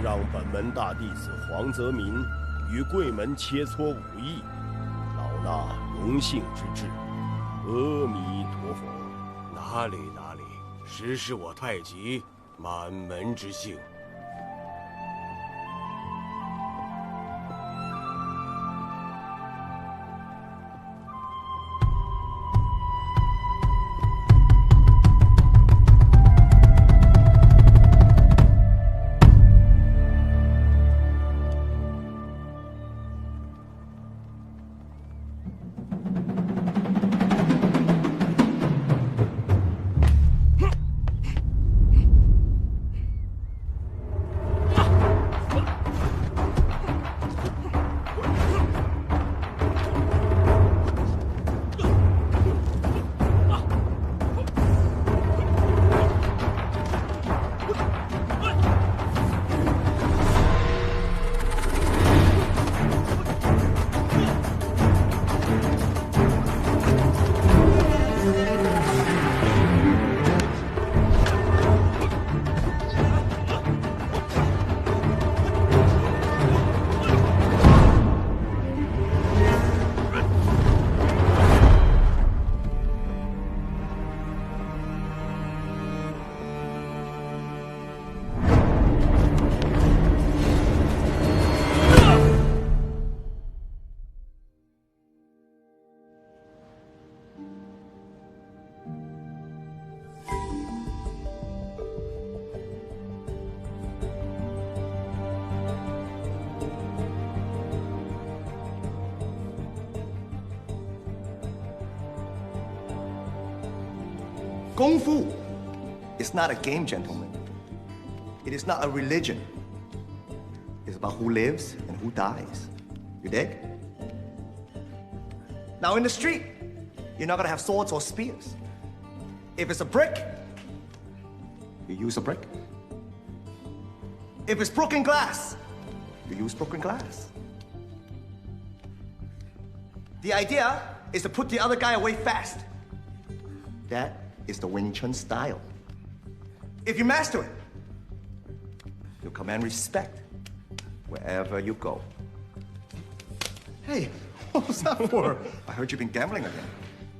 让本门大弟子黄泽民与贵门切磋武艺，老衲荣幸之至。阿弥陀佛。哪里，实是我太极满门之幸。 Kung Fu is not a game, gentlemen. It is not a religion. It's about who lives and who dies. You dig? Now in the street, you're not gonna have swords or spears. If it's a brick, you use a brick. If it's broken glass, you use broken glass. The idea is to put the other guy away fast. That is the Wing Chun style. If you master it, you'll command respect wherever you go. Hey, what was that for? I heard you've been gambling again.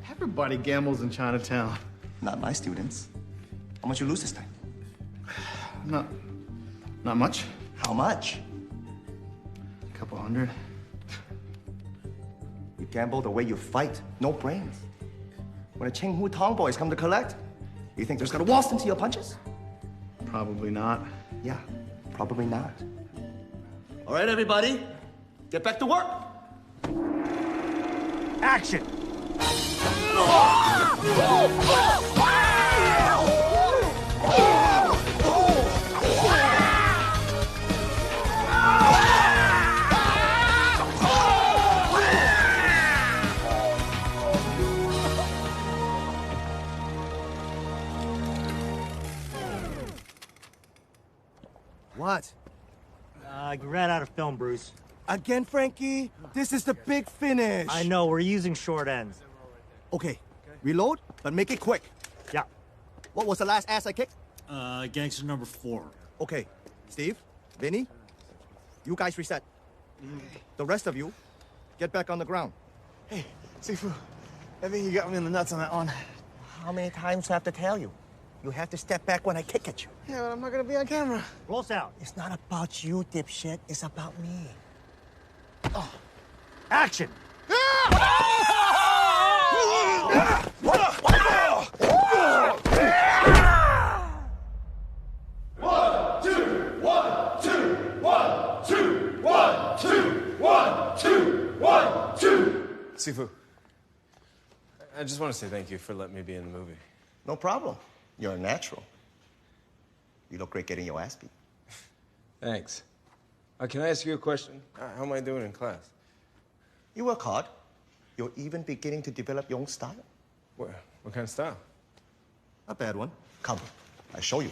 Everybody gambles in Chinatown. Not my students. How much you lose this time? Not much. How much? A couple hundred. You gamble the way you fight. No brains. When the Cheng Hu Tong boys come to collect, you think they're just gonna waltz into your punches? Probably not. Yeah, probably not. All right, everybody, get back to work. Action! What? I ran out of film, Bruce. Again, Frankie? This is the big finish. I know, we're using short ends. Okay, reload, but make it quick. Yeah. What was the last ass I kicked? Gangster number 4. Okay, Steve, Vinny, you guys reset. The rest of you, get back on the ground. Hey, Sifu, I think you got me in the nuts on that one. How many times do I have to tell you? You have to step back when I kick at you. Yeah, but I'm not gonna be on camera. Roll sound. It's not about you, dipshit. It's about me. Oh. Action! Sifu, I just want to say thank you for letting me be in the movie. No problem. You're a natural. You look great getting your ass beat. Thanks. Can I ask you a question? How am I doing in class? You work hard. You're even beginning to develop your own style. What kind of style? A bad one. Come, I'll show you.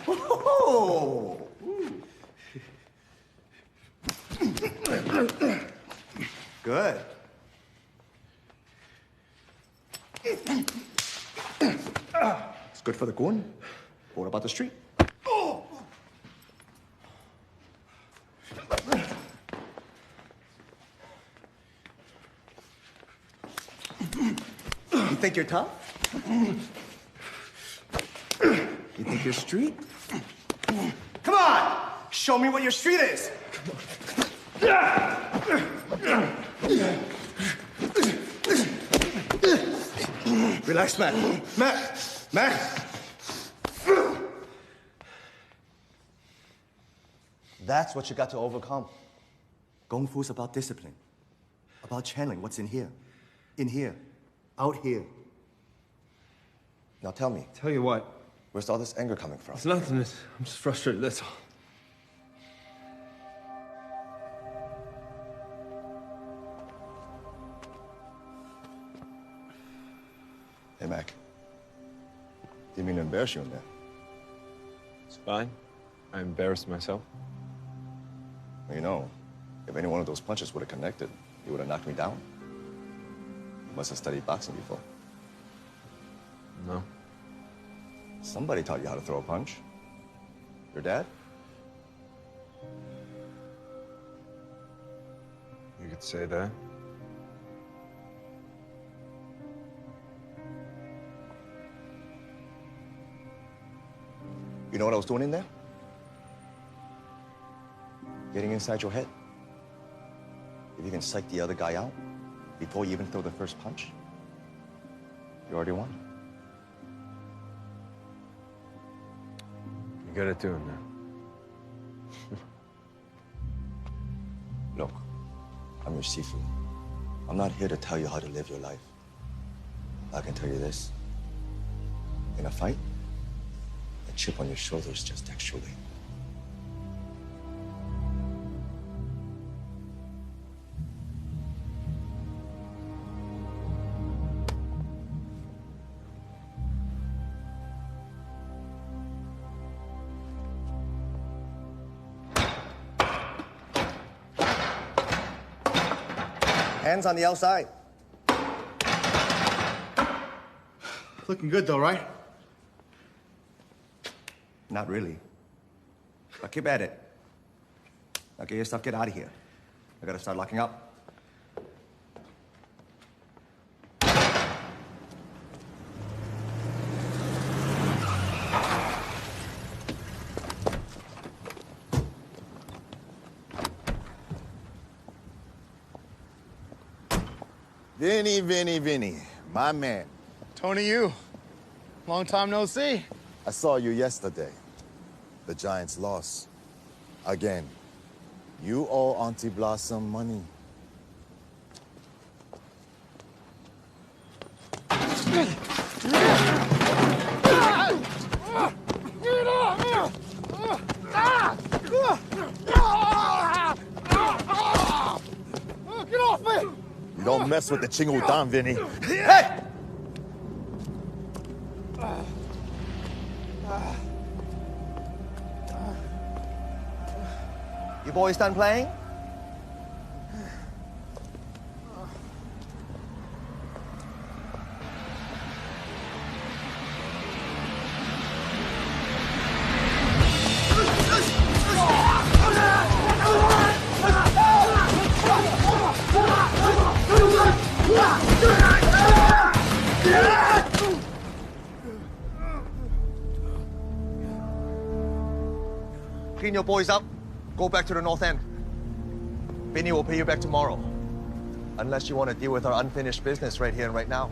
Oh! Good. It's good for the gun. What about the street? You think you're tough? You think you're street? Come on! Show me what your street is! Relax, Matt. Matt! That's what you got to overcome. Kung Fu's about discipline. About channeling what's in here. In here. Out here. Now tell me. Tell you what, Where's all this anger coming from? it's nothing. I'm just frustrated, that's all. Hey, Mac. Didn't mean to embarrass you in there. It's fine. I embarrassed myself. Well, you know, if any one of those punches would have connected, you would have knocked me down. You must have studied boxing before. No. Somebody taught you how to throw a punch. Your dad? You could say that. You know what I was doing in there? Getting inside your head. If you can psych the other guy out before you even throw the first punch, you already won. You're good at doing that. Look, I'm your Sifu. I'm not here to tell you how to live your life. I can tell you this. In a fight, a chip on your shoulder is just textually. Hands on the outside. Looking good, though, right? Not really. But keep at it. Now get your stuff, get out of here. I gotta start locking up. Vinny, my man. Tony, you. Long time no see. I saw you yesterday. The Giants lost. Again. You owe Auntie Blossom money. Get off me! You don't mess with the Chingu Dan, Vinny. Hey! You boys done playing? Clean your boys up. Go back to the north end. Vinny will pay you back tomorrow. Unless you want to deal with our unfinished business right here and right now.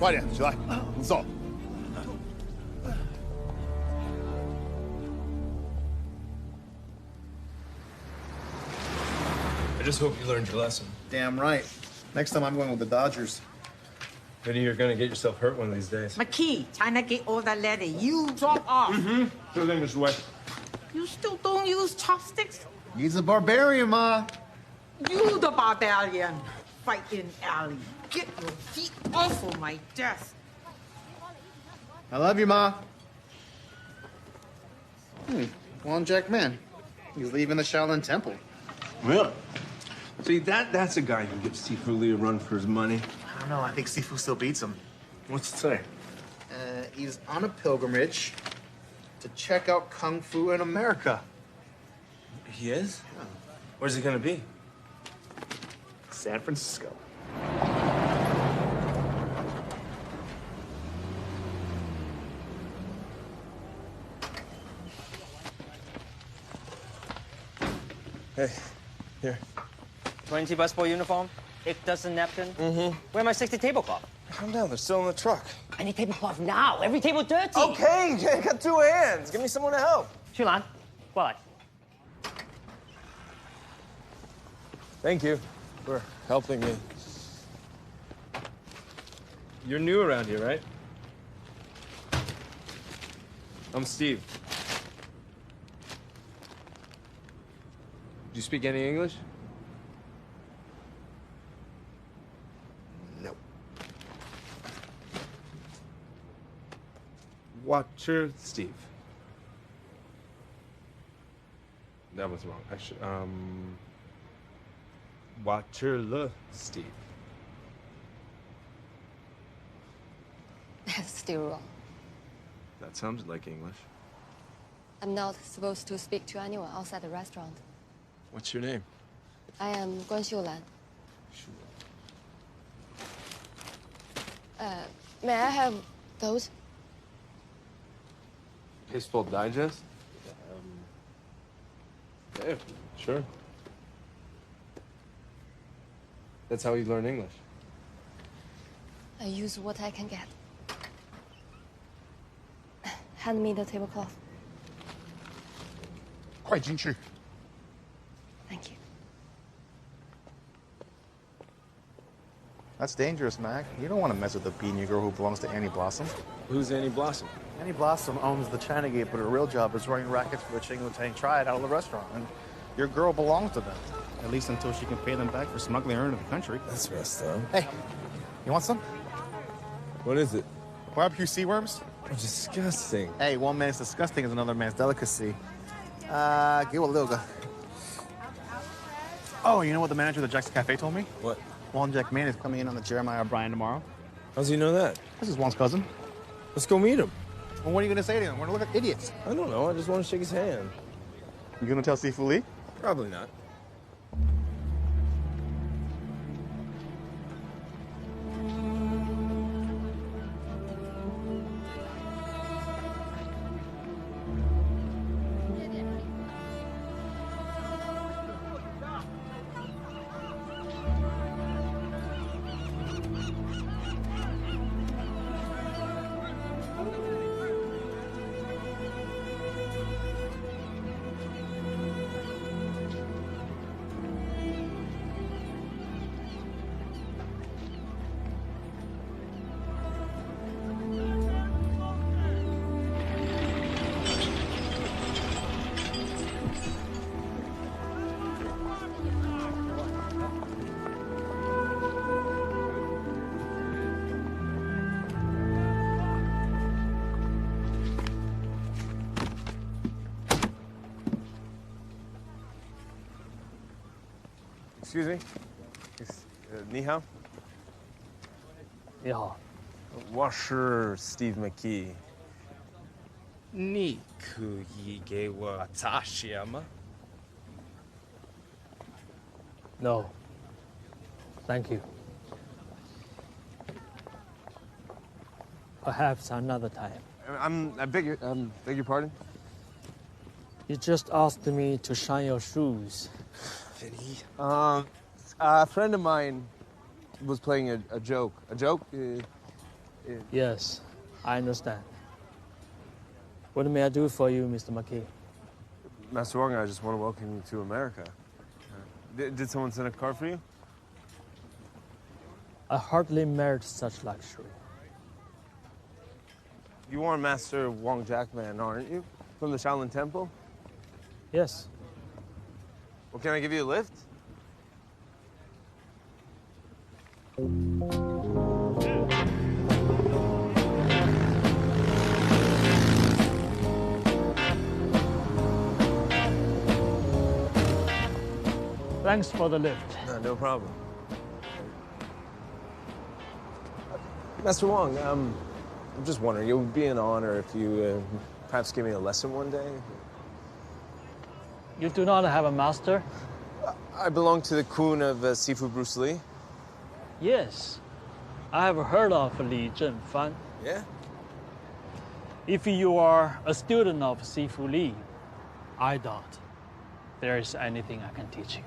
I just hope you learned your lesson. Damn right. Next time I'm going with the Dodgers. Vinny, you're gonna get yourself hurt one of these days. McKee, trying to get all that letter. You drop off. Sure thing, Mr. White. You still don't use chopsticks? He's a barbarian, Ma. You the barbarian. Fighting alley. Get your feet off of my desk. I love you, Ma. One Jack Man. He's leaving the Shaolin Temple. Really? See, that's a guy who gives Sifu Lee a run for his money. I don't know. I think Sifu still beats him. What's it say? He's on a pilgrimage to check out Kung Fu in America. He is? Yeah. Where's he gonna be? San Francisco. Hey, here. 20 busboy uniform, dozen napkin. Mm-hmm. Where my 60 tablecloth? Calm down, they're still in the truck. I need tablecloth now. Every table dirty. Okay, I got 2 hands. Give me someone to help. 去兰，过来。 Thank you for helping me. You're new around here, right? I'm Steve. Do you speak any English? No. Watcher Steve. That was wrong. Actually, Watcher le Steve. That's still wrong. That sounded like English. I'm not supposed to speak to anyone outside the restaurant. What's your name? I am Guan Lan. May I have those? Baseball Digest? Yeah, sure. That's how you learn English. I use what I can get. Hand me the tablecloth. 快进去。 Thank you. That's dangerous, Mac. You don't want to mess with the beanie girl who belongs to Annie Blossom. Who's Annie Blossom? Annie Blossom owns the China Gate, but her real job is running rackets for the Ching-Tang triad out of the restaurant. And your girl belongs to them. At least until she can pay them back for smuggling her into the country. That's messed up. Hey, you want some? What is it? Barbecue sea worms? Oh, disgusting. Hey, one man's disgusting is another man's delicacy. Give a little. Oh, you know what the manager of the Jack's Cafe told me? What? Juan Jack Man is coming in on the Jeremiah O'Brien tomorrow. How's he know that? This is Juan's cousin. Let's go meet him. Well, what are you gonna say to him? We're gonna look like idiots. I don't know. I just want to shake his hand. You gonna tell Sifu Lee? Probably not. Excuse me? Ni hao? 你好， 我是 Steve McKee. 你可以给我擦鞋吗？ No. Thank you. Perhaps another time. I beg your pardon? You just asked me to shine your shoes. A friend of mine was playing a joke. A joke? Yes, I understand. What may I do for you, Mr. McKee? Master Wong, I just want to welcome you to America. Did someone send a card for you? I hardly merit such luxury. You are Master Wong Jackman, aren't you? From the Shaolin Temple? Yes. Well, can I give you a lift? Thanks for the lift. No problem. Master Wong, I'm just wondering, it would be an honor if you perhaps give me a lesson one day. You do not have a master? I belong to the Kun of Sifu Bruce Lee. Yes. I have heard of Li Zhenfan. Yeah? If you are a student of Sifu Li, I doubt there is anything I can teach you.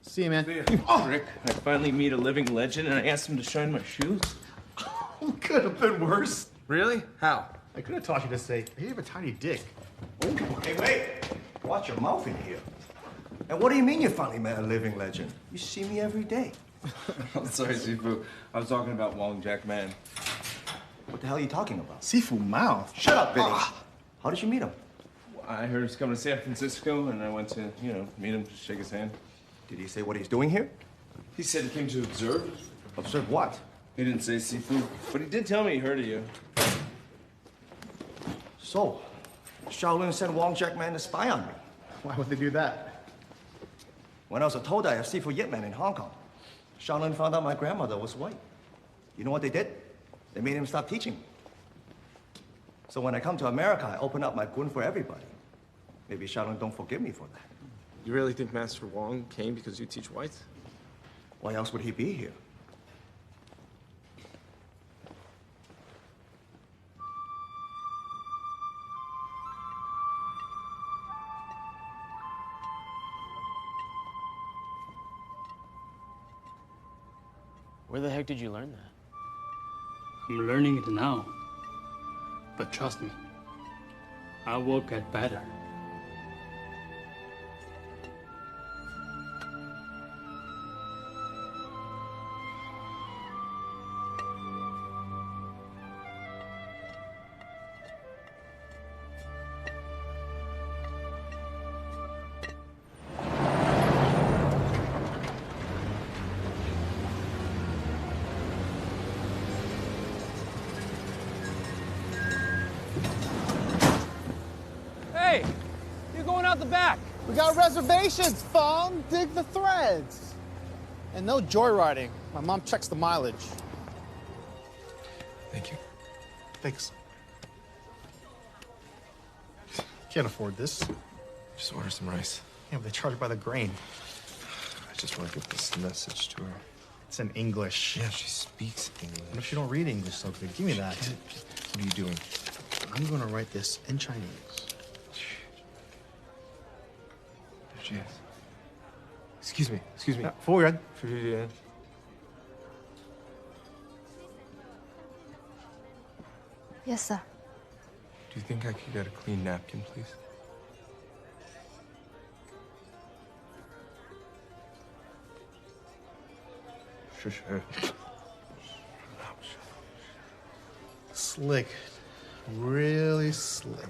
See you, man. Rick, I finally meet a living legend and I asked him to shine my shoes. Could have been worse. Really? How? I could have taught you to say, you have a tiny dick. Hey, wait. Watch your mouth in here. And what do you mean you finally met a living legend? You see me every day. I'm sorry, Sifu. I was talking about Wong Jack Man. What the hell are you talking about? Sifu mouth. Shut up, Vinny. How did you meet him? I heard he's coming to San Francisco and I went to, meet him, just shake his hand. Did he say what he's doing here? He said he came to observe. Observe what? He didn't say Sifu, but he did tell me he heard of you. So, Shaolin sent Wong Jack Man to spy on me. Why would they do that? When I was a Todai of Sifu Yip Man in Hong Kong, Shaolin found out my grandmother was white. You know what they did? They made him stop teaching me. So when I come to America, I open up my gun for everybody. Maybe Shaolin don't forgive me for that. You really think Master Wong came because you teach whites? Why else would he be here? Where the heck did you learn that? I'm learning it now. But trust me, I will get better. Hey! You're going out the back! We got reservations, Fong. Dig the threads. And no joyriding. My mom checks the mileage. Thank you. Thanks. Can't afford this. Just order some rice. Yeah, but they charge by the grain. I just want to get this message to her. It's in English. Yeah, she speaks English. What if she don't read English so good? Give me that. What are you doing? I'm gonna write this in Chinese. There she is. Excuse me. Excuse me. Forward. Yes, sir. Do you think I could get a clean napkin, please? Sure. Slick. Really slick.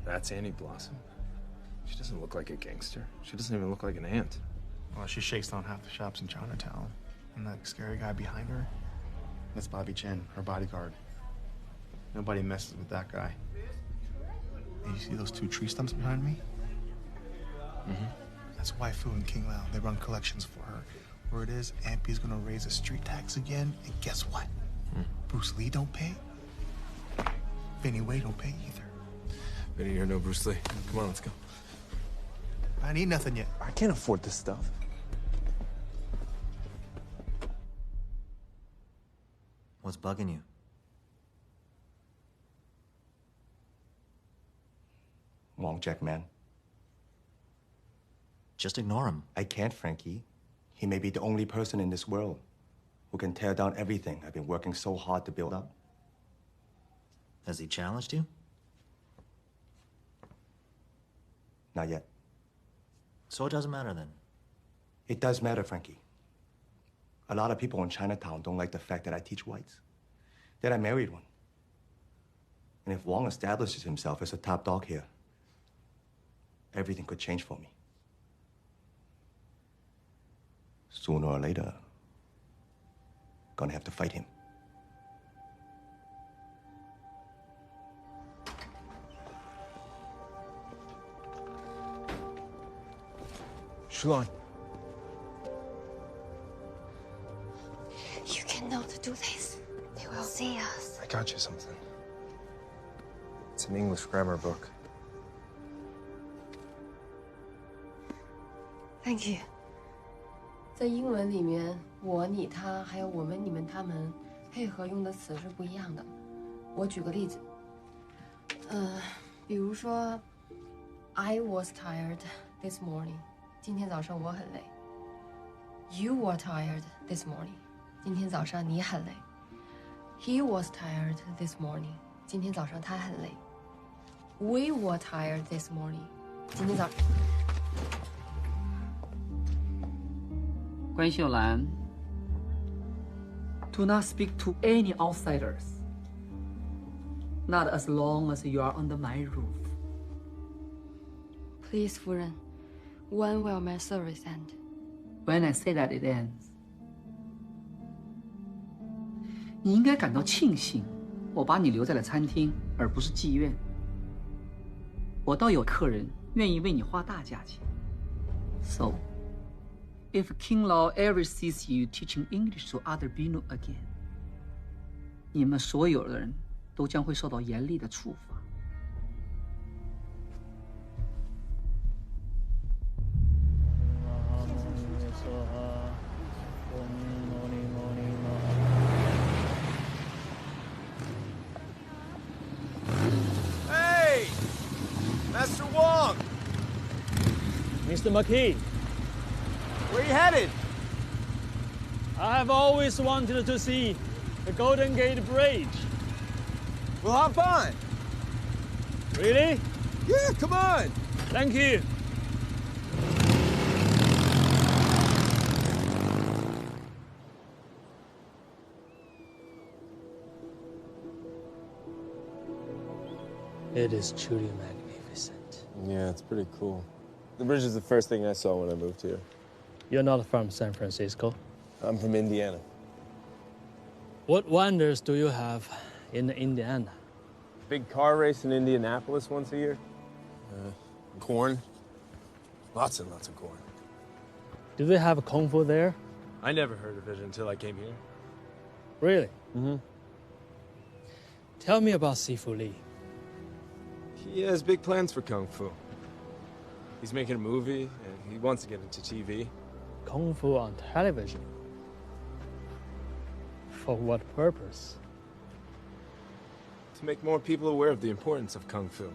That's Annie Blossom. She doesn't look like a gangster. She doesn't even look like an ant. Well, she shakes down half the shops in Chinatown. And that scary guy behind her, that's Bobby Chen, her bodyguard. Nobody messes with that guy. And you see those two tree stumps behind me? Mm-hmm. That's Waifu and King Lao. They run collections for her. Word is, Ampy's gonna raise the street tax again, and guess what? Bruce Lee don't pay. Vinny Wei don't pay either. Vinny, you're no Bruce Lee. Come on, let's go. I ain't eat nothing yet. I can't afford this stuff. What's bugging you? Wong Jack Man. Just ignore him. I can't, Frankie. He may be the only person in this world who can tear down everything I've been working so hard to build up. Has he challenged you? Not yet. So it doesn't matter then. It does matter, Frankie. A lot of people in Chinatown don't like the fact that I teach whites, that I married one. And if Wong establishes himself as a top dog here, everything could change for me. Sooner or later, gonna have to fight him. Shalon. You cannot do this. They will see us. I got you something. It's an English grammar book. Thank you. 在英文里面，我、你、他，还有我们、你们、他们，配合用的词是不一样的。我举个例子，比如说 ，I was tired this morning。今天早上我很累。You were tired this morning。今天早上你很累。He was tired this morning。今天早上他很累。We were tired this morning。今天早上。关秀兰 ，Do not speak to any outsiders. Not as long as you are under my roof. Please, 夫人 when will my service end? When I say that it ends. 你应该感到庆幸，我把你留在了餐厅，而不是妓院。我倒有客人愿意为你花大价钱。So. If King Lao ever sees you teaching English to other Binu again, 你们所有的人都将会受到严厉的处罚。Hey, Master Wong. Mr. McKee. Where are you headed? I have always wanted to see the Golden Gate Bridge. We'll hop on. Really? Yeah, come on. Thank you. It is truly magnificent. Yeah, it's pretty cool. The bridge is the first thing I saw when I moved here. You're not from San Francisco? I'm from Indiana. What wonders do you have in Indiana? Big car race in Indianapolis once a year. Corn. Lots and lots of corn. Do they have Kung Fu there? I never heard of it until I came here. Really? Mm-hmm. Tell me about Sifu Lee. He has big plans for Kung Fu. He's making a movie, and he wants to get into TV. Kung Fu on television? For what purpose? To make more people aware of the importance of Kung Fu,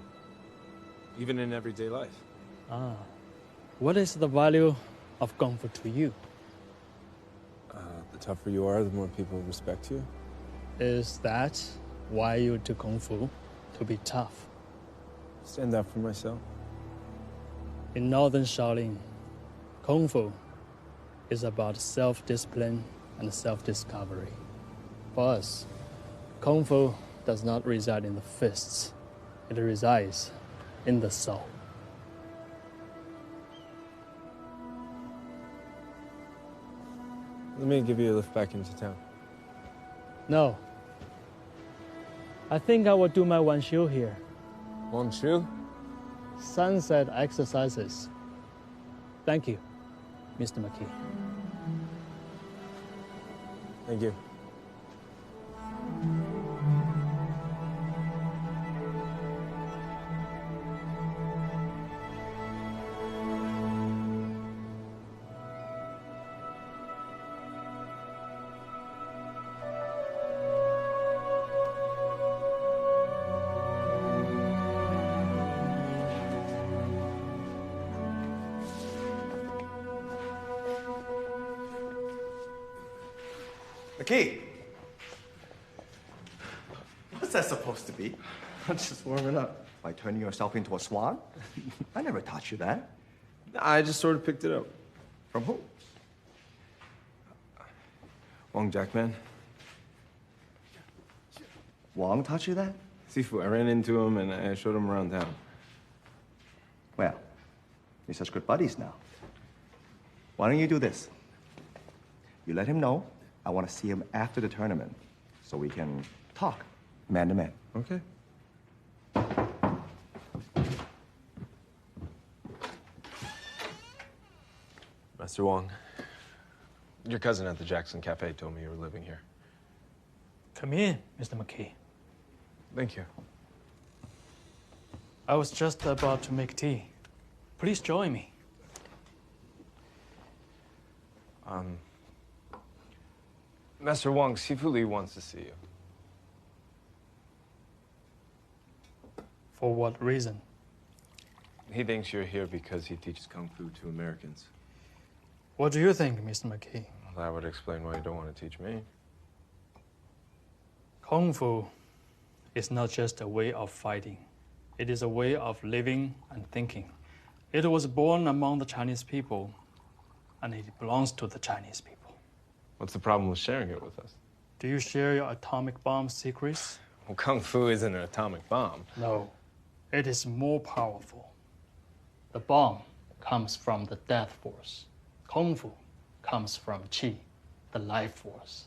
even in everyday life. Ah. What is the value of Kung Fu to you? The tougher you are, the more people respect you. Is that why you do Kung Fu? To be tough? Stand up for myself. In Northern Shaolin, Kung Fu is about self-discipline and self-discovery. For us, Kung Fu does not reside in the fists. It resides in the soul. Let me give you a lift back into town. No. I think I will do my Wanshu here. Wanshu? Sunset exercises. Thank you, Mr. McKee. Thank you. McKee! What's that supposed to be? I'm just warming up. By turning yourself into a swan? I never taught you that. I just sort of picked it up. From who? Wong Jackman. Wong taught you that? Sifu, I ran into him and I showed him around town. Well, you're such good buddies now. Why don't you do this? You let him know I want to see him after the tournament so we can talk man to man. Okay. Master Wong, your cousin at the Jackson Cafe told me you were living here. Come in, Mr. McKee. Thank you. I was just about to make tea. Please join me. Master Wong, Sifu Lee wants to see you. For what reason? He thinks you're here because he teaches Kung Fu to Americans. What do you think, Mr. McKee? Well, that would explain why you don't want to teach me. Kung Fu is not just a way of fighting. It is a way of living and thinking. It was born among the Chinese people, and it belongs to the Chinese people. What's the problem with sharing it with us? Do you share your atomic bomb secrets? Well, Kung Fu isn't an atomic bomb. No, it is more powerful. The bomb comes from the death force. Kung Fu comes from Qi, the life force.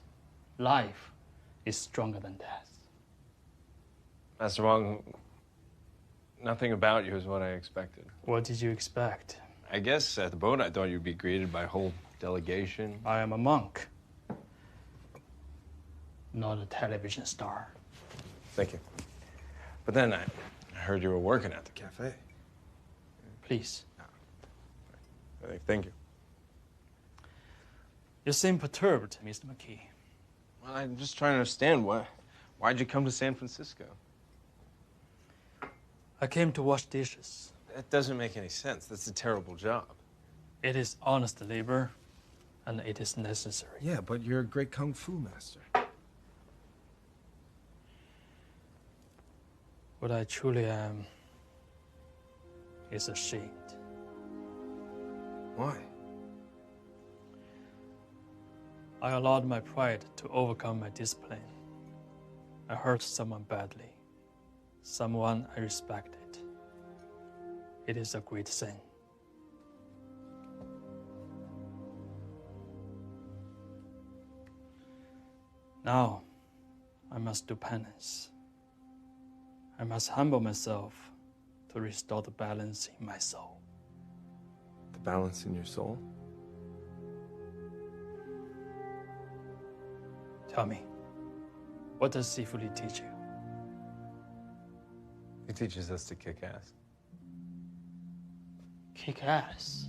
Life is stronger than death. Master Wong, nothing about you is what I expected. What did you expect? I guess at the boat I thought you'd be greeted by a whole delegation. I am a monk, not a television star. Thank you. But then I heard you were working at the cafe. Please. Thank you. You seem perturbed, Mr. McKee. Well, I'm just trying to understand why'd you come to San Francisco? I came to wash dishes. That doesn't make any sense. That's a terrible job. It is honest labor, and it is necessary. Yeah, but you're a great Kung Fu master. What I truly am is ashamed. Why? I allowed my pride to overcome my discipline. I hurt someone badly, someone I respected. It is a great sin. Now, I must do penance. I must humble myself to restore the balance in my soul. The balance in your soul? Tell me, what does Sifu Lee teach you? He teaches us to kick ass. Kick ass?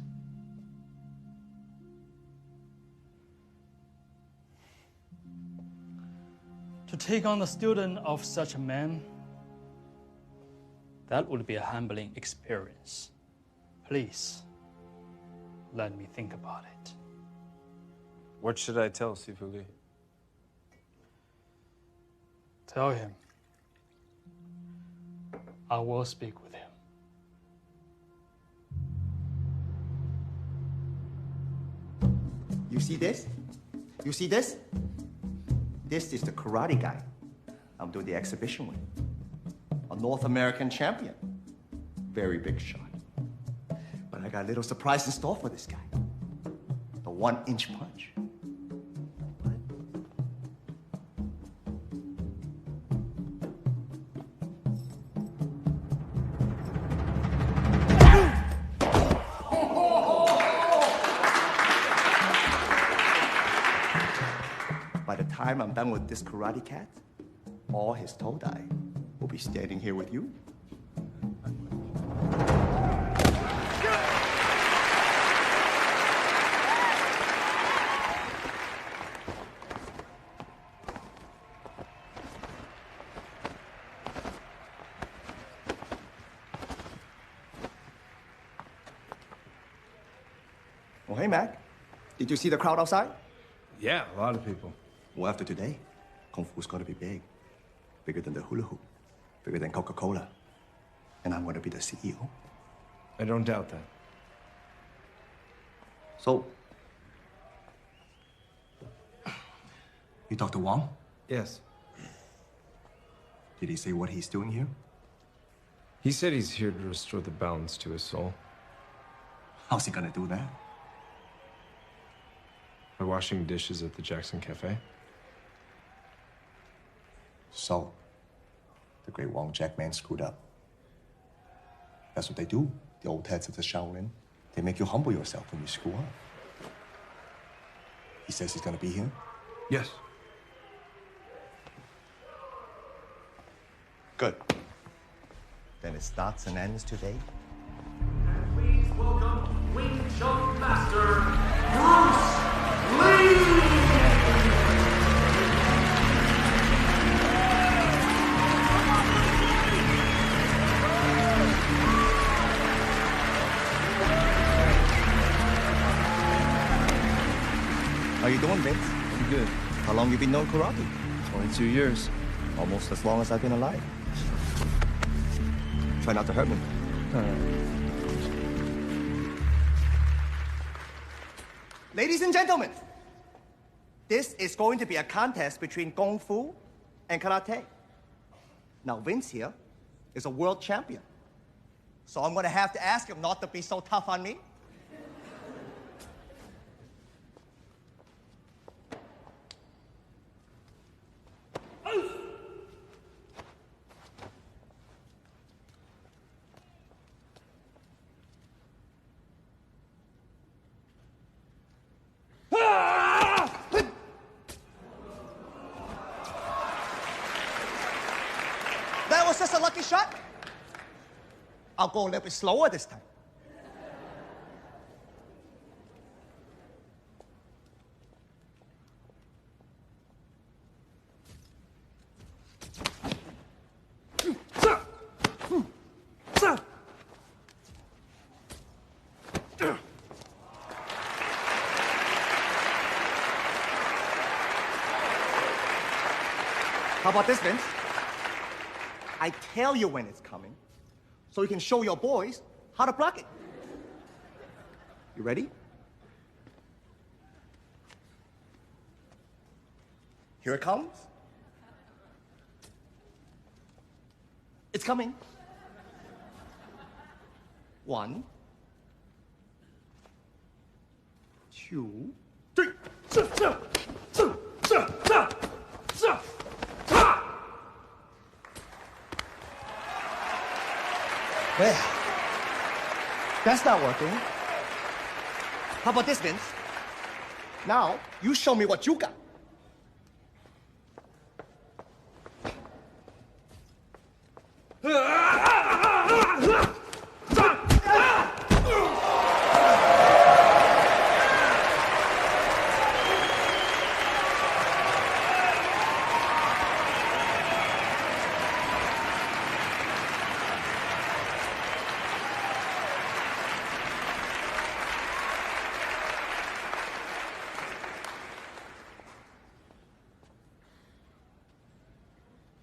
To take on the student of such a man, that would be a humbling experience. Please, let me think about it. What should I tell Sifu Lee? Tell him I will speak with him. You see this? You see this? This is the karate guy I'm doing the exhibition with. A North American champion. Very big shot. But I got a little surprise in store for this guy. The 1-inch punch. By the time I'm done with this karate cat, all his Todai will be standing here with you. Oh, hey, Mac. Did you see the crowd outside? Yeah, a lot of people. Well, after today, Kung Fu's gonna be big. Bigger than the hula hoop. Bigger than Coca-Cola. And I'm gonna be the CEO. I don't doubt that. So, you talked to Wong? Yes. Did he say what he's doing here? He said he's here to restore the balance to his soul. How's he gonna do that? By washing dishes at the Jackson Cafe? So, the great Wong Jack man screwed up. That's what they do, the old heads of the Shaolin. They make you humble yourself when you screw up. He says he's gonna be here? Yes. Good. Then it starts and ends today. Please welcome Wing Chun Master, Bronze Lee! How you doing, Vince? I'm good. How long you been knowing karate? 22 years. Almost as long as I've been alive. Try not to hurt me. All right. Ladies and gentlemen, this is going to be a contest between Kung Fu and Karate. Now, Vince here is a world champion. So I'm going to have to ask him not to be so tough on me. That was just a lucky shot. I'll go a little bit slower this time. How about this, Vince? I tell you when it's coming, so you can show your boys how to block it. You ready? Here it comes. It's coming. 1, 2, 3. Well, that's not working. How about this, Vince? Now, you show me what you got.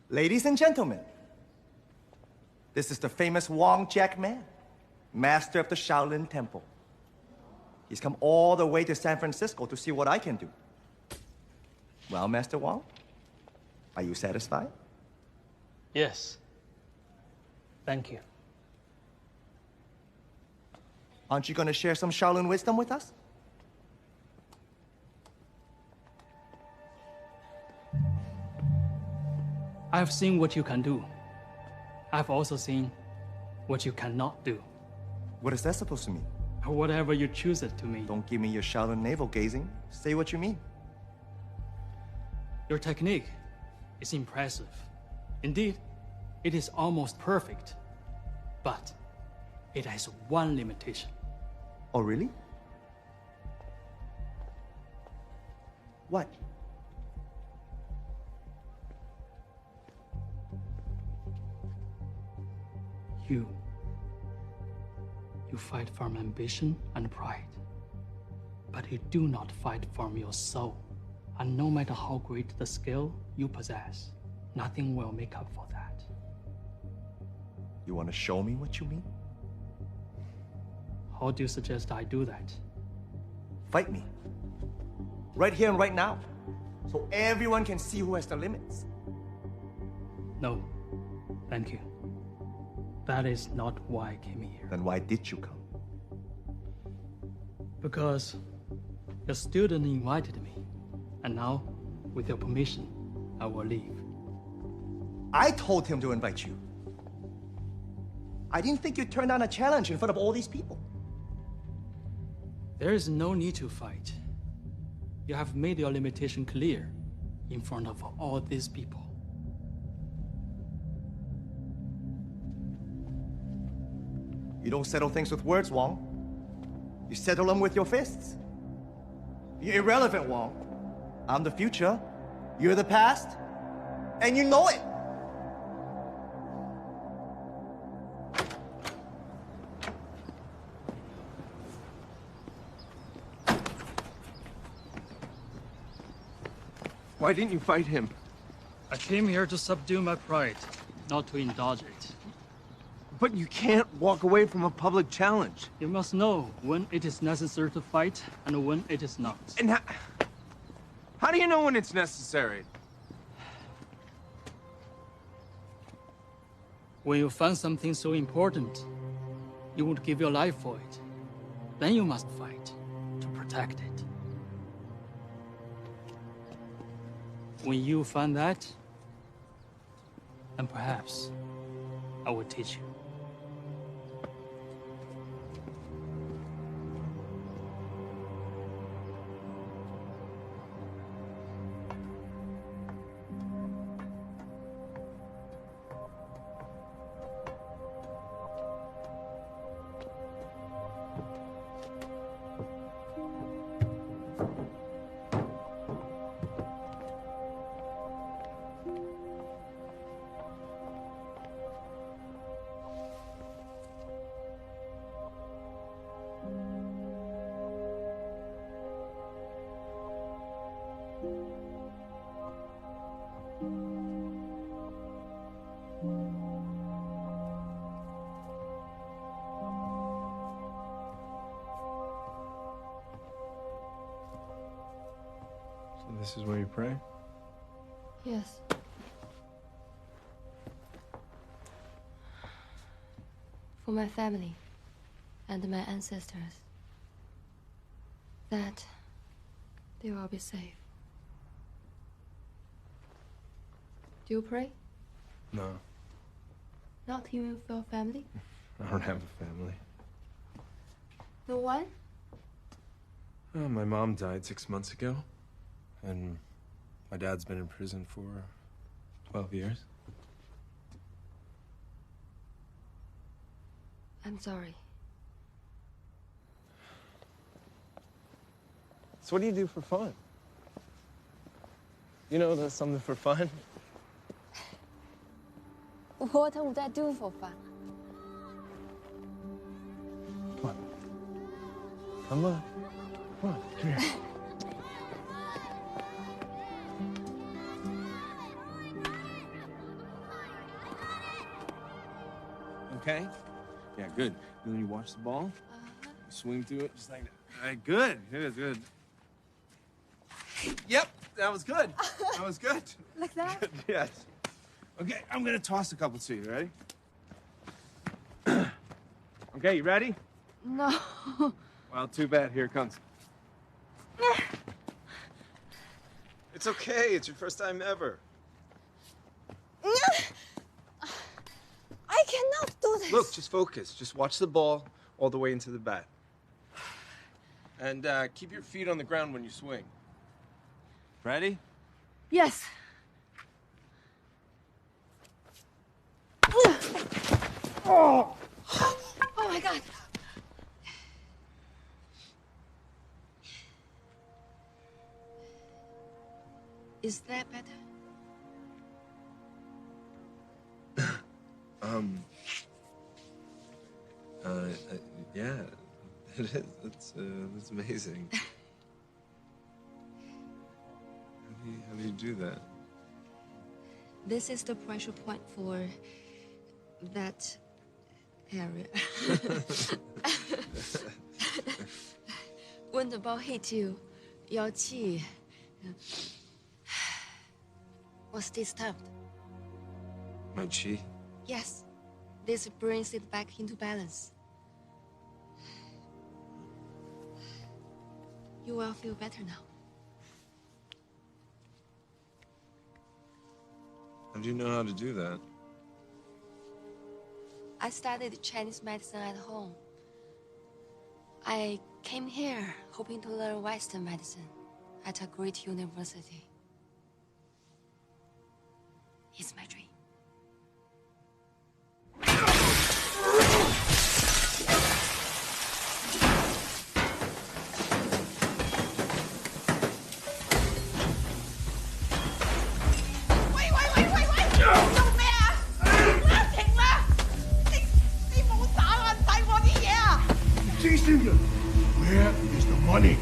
Ladies and gentlemen, this is the famous Wong Jack Man, master of the Shaolin Temple. He's come all the way to San Francisco to see what I can do. Well, Master Wong, are you satisfied? Yes. Thank you. Aren't you going to share some Shaolin wisdom with us? I've seen what you can do. I've also seen what you cannot do. What is that supposed to mean? Whatever you choose it to mean. Don't give me your Shaolin navel gazing. Say what you mean. Your technique is impressive. Indeed, it is almost perfect. But it has one limitation. Oh, really? What? You fight from ambition and pride. But you do not fight from your soul. And no matter how great the skill you possess, nothing will make up for that. You want to show me what you mean? How do you suggest I do that? Fight me. Right here and right now. So everyone can see who has the limits. No. Thank you. That is not why I came here. Then why did you come? Because Your student invited me, and now, with your permission, I will leave. I told him to invite you. I didn't think you'd turn down a challenge in front of all these people. There is no need to fight. You have made your limitation clear in front of all these people. You don't settle things with words, Wong. You settle them with your fists. You're irrelevant, Wong. I'm the future, you're the past, and you know it! Why didn't you fight him? I came here to subdue my pride, not to indulge it. But you can't walk away from a public challenge. You must know when it is necessary to fight and when it is not. And how do you know when it's necessary? When you find something so important, you would give your life for it. Then you must fight to protect it. When you find that, then perhaps I will teach you. This is where you pray? Yes. For my family and my ancestors. That they will be safe. Do you pray? No, Not even for your family? I don't have a family. No one? My mom died 6 months ago, and my dad's been in prison for 12 years. I'm sorry. So what do you do for fun? You know, that's something for fun. What would I do for fun? Come on. Come on, come here. Okay? Yeah, good. And then you watch the ball, you swing through it just like that. All right, good. Good, good. Yep, that was good. That was good. Like that? Good, yes. Okay, I'm gonna toss a couple to you. Ready? Okay, you ready? No. Well, too bad. Here it comes. It's okay. It's your first time ever. I cannot do this. Look, just focus. Just watch the ball all the way into the bat. And keep your feet on the ground when you swing. Ready? Yes. Oh my God. Is that better? Yeah, it is. It's amazing. How do you do that? This is the pressure point for that area. When the ball hits you, your qi was disturbed. My chi? Yes, this brings it back into balance. You will feel better now. How do you know how to do that? I studied Chinese medicine at home. I came here hoping to learn Western medicine at a great university. It's my dream. Where is the money?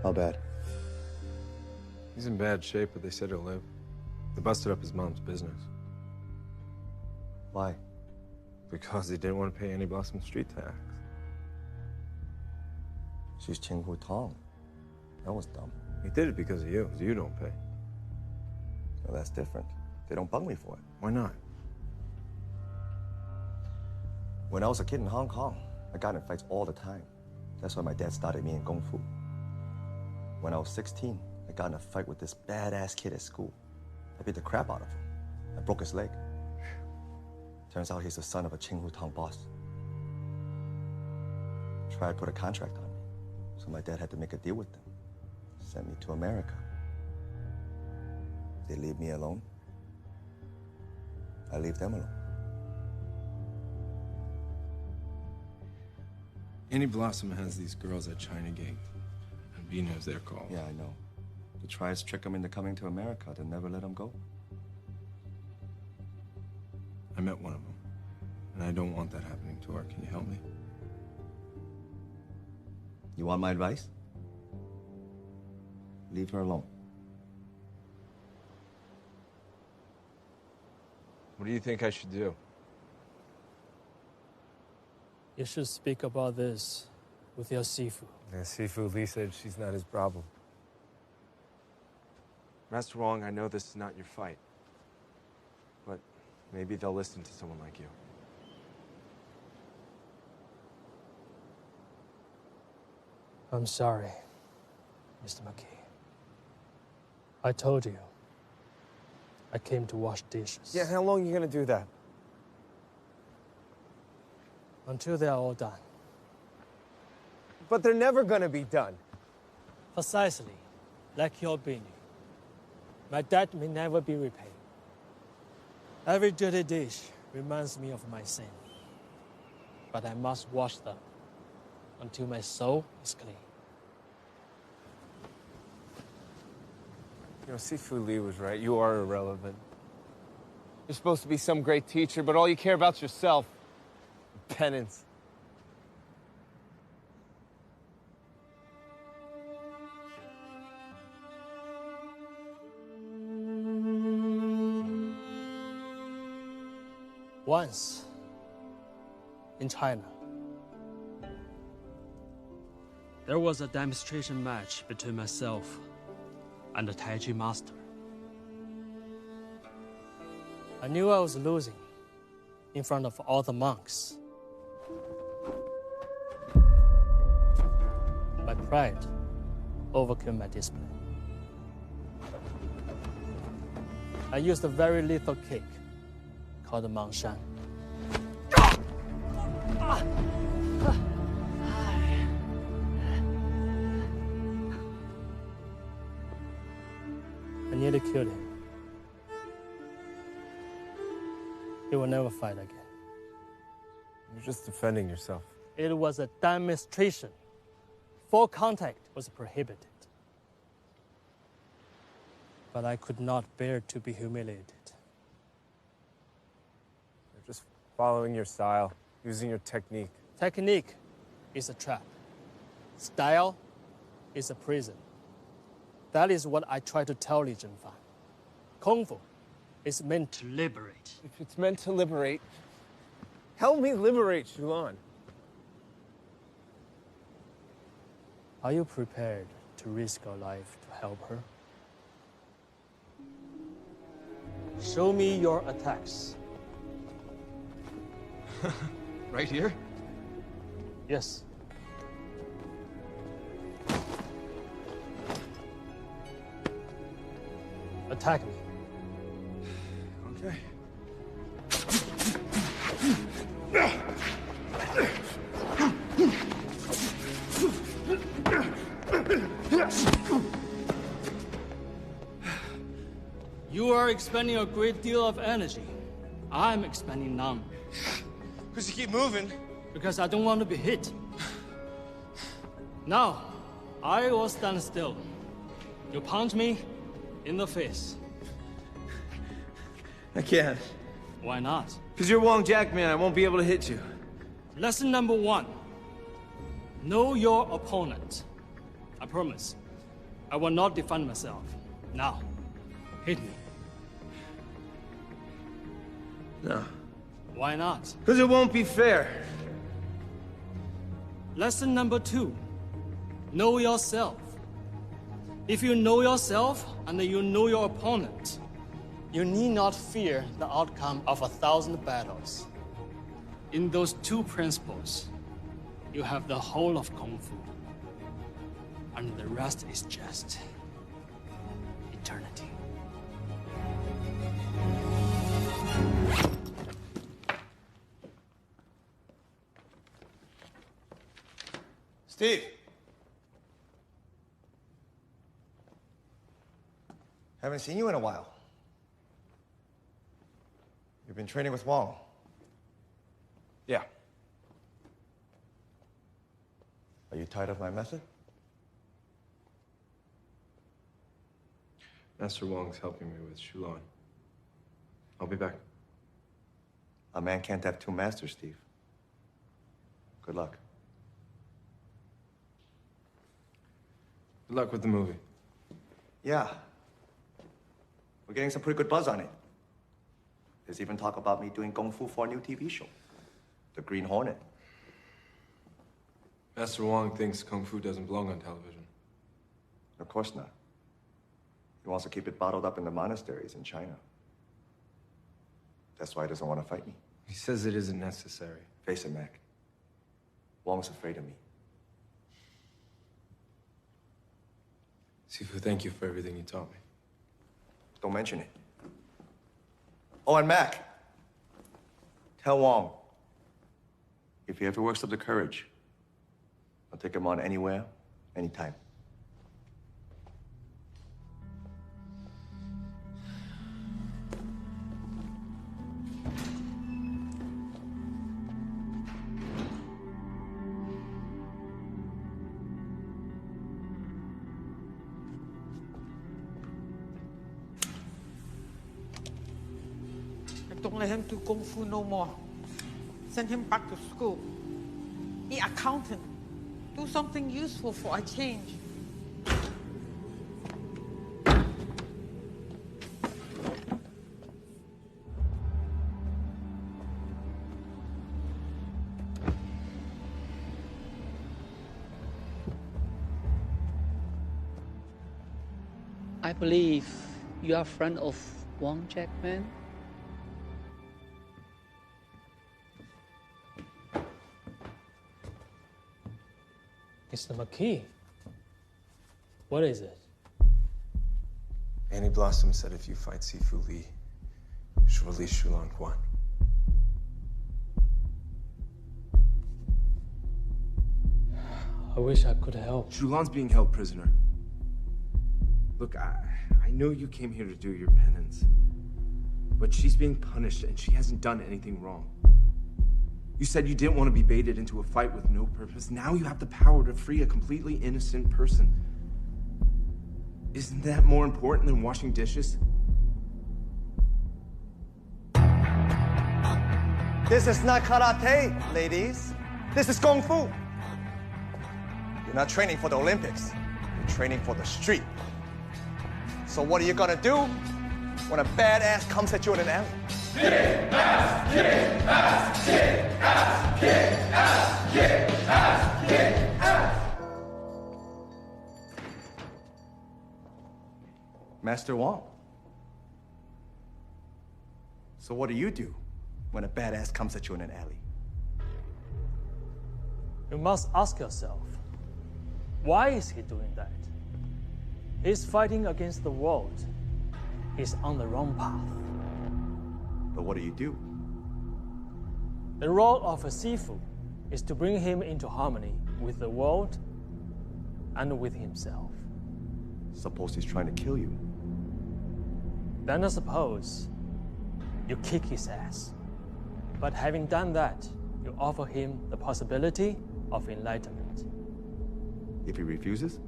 How bad? He's in bad shape, but they said he'll live. They busted up his mom's business. Why? Because he didn't want to pay any Blossom Street tax. She's Qinghu Tong. That was dumb. He did it because of you, because you don't pay. Well, that's different. They don't bug me for it. Why not? When I was a kid in Hong Kong, I got in fights all the time. That's why my dad started me in Kung Fu. When I was 16, I got in a fight with this badass kid at school. I beat the crap out of him. I broke his leg. Turns out he's the son of a Qinghu Tong boss. Tried to put a contract on me, so my dad had to make a deal with them. Sent me to America. They leave me alone. I leave them alone. Annie Blossom has these girls at China Gate. And B knows their call. Yeah, I know. They try to trick them into coming to America. They never let them go. I met one of them. And I don't want that happening to her. Can you help me? You want my advice? Leave her alone. What do you think I should do? You should speak about this with your Sifu. Yeah, Sifu, Lee said she's not his problem. Master Wong, I know this is not your fight. But maybe they'll listen to someone like you. I'm sorry, Mr. McKee. I told you. I came to wash dishes. Yeah, how long are you gonna do that? Until they're all done. But they're never gonna be done. Precisely, like your Bini. My debt may never be repaid. Every dirty dish reminds me of my sin. But I must wash them until my soul is clean. You know, Sifu Lee was right. You are irrelevant. You're supposed to be some great teacher, but all you care about is yourself. Penance. Once, in China, there was a demonstration match between myself and the Tai Chi master. I knew I was losing in front of all the monks. My pride overcame my discipline. I used a very lethal kick called the Mangshan. I nearly killed him. He will never fight again. You're just defending yourself. It was a demonstration. Full contact was prohibited. But I could not bear to be humiliated. You're just following your style, using your technique. Technique is a trap. Style is a prison. That is what I try to tell Li Zhenfan. Kung Fu is meant to liberate. If it's meant to liberate, help me liberate Shulan. Are you prepared to risk your life to help her? Show me your attacks. Right here? Yes. Attack me. Okay. You are expending a great deal of energy. I'm expending none. Because you keep moving. Because I don't want to be hit. Now, I will stand still. You punch me in the face. I can't. Why not? Because you're Wong Jack, man. I won't be able to hit you. Lesson number 1. Know your opponent. I promise. I will not defend myself. Now, hit me. No. Why not? Because it won't be fair. Lesson number 2. Know yourself. If you know yourself and you know your opponent, you need not fear the outcome of 1,000 battles. In those 2 principles, you have the whole of Kung Fu. And the rest is just eternity. Steve. Haven't seen you in a while. You've been training with Wong. Yeah. Are you tired of my method? Master Wong's helping me with Shulan. I'll be back. A man can't have 2 masters, Steve. Good luck. Good luck with the movie. Yeah. We're getting some pretty good buzz on it. There's even talk about me doing Kung Fu for a new TV show. The Green Hornet. Master Wong thinks Kung Fu doesn't belong on television. Of course not. He wants to keep it bottled up in the monasteries in China. That's why he doesn't want to fight me. He says it isn't necessary. Face it, Mac. Wong's afraid of me. Sifu, thank you for everything you taught me. Don't mention it. Oh, and Mac. Tell Wong, if he ever works up the courage, I'll take him on anywhere, anytime. Don't let him do Kung Fu no more. Send him back to school. Be accountant. Do something useful for a change. I believe you are a friend of Wong Jackman. Mr. McKee. What is it? Annie Blossom said if you fight Sifu Lee, she'll release Shulan Quan. I wish I could help. Shulan's being held prisoner. Look, I know you came here to do your penance, but she's being punished and she hasn't done anything wrong. You said you didn't want to be baited into a fight with no purpose. Now you have the power to free a completely innocent person. Isn't that more important than washing dishes? This is not karate, ladies. This is kung fu. You're not training for the Olympics. You're training for the street. So what are you gonna do when a badass comes at you in an alley? Kick ass, kick ass, kick ass, kick ass, kick ass, kick ass. Master Wong. So what do you do when a badass comes at you in an alley? You must ask yourself, why is he doing that? He's fighting against the world. He's on the wrong path. But what do you do? The role of a Sifu is to bring him into harmony with the world and with himself. Suppose he's trying to kill you. Then I suppose you kick his ass. But having done that, you offer him the possibility of enlightenment. If he refuses?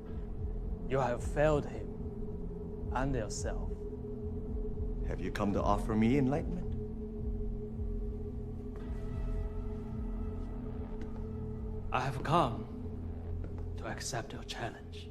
You have failed him and yourself. Have you come to offer me enlightenment? I have come to accept your challenge.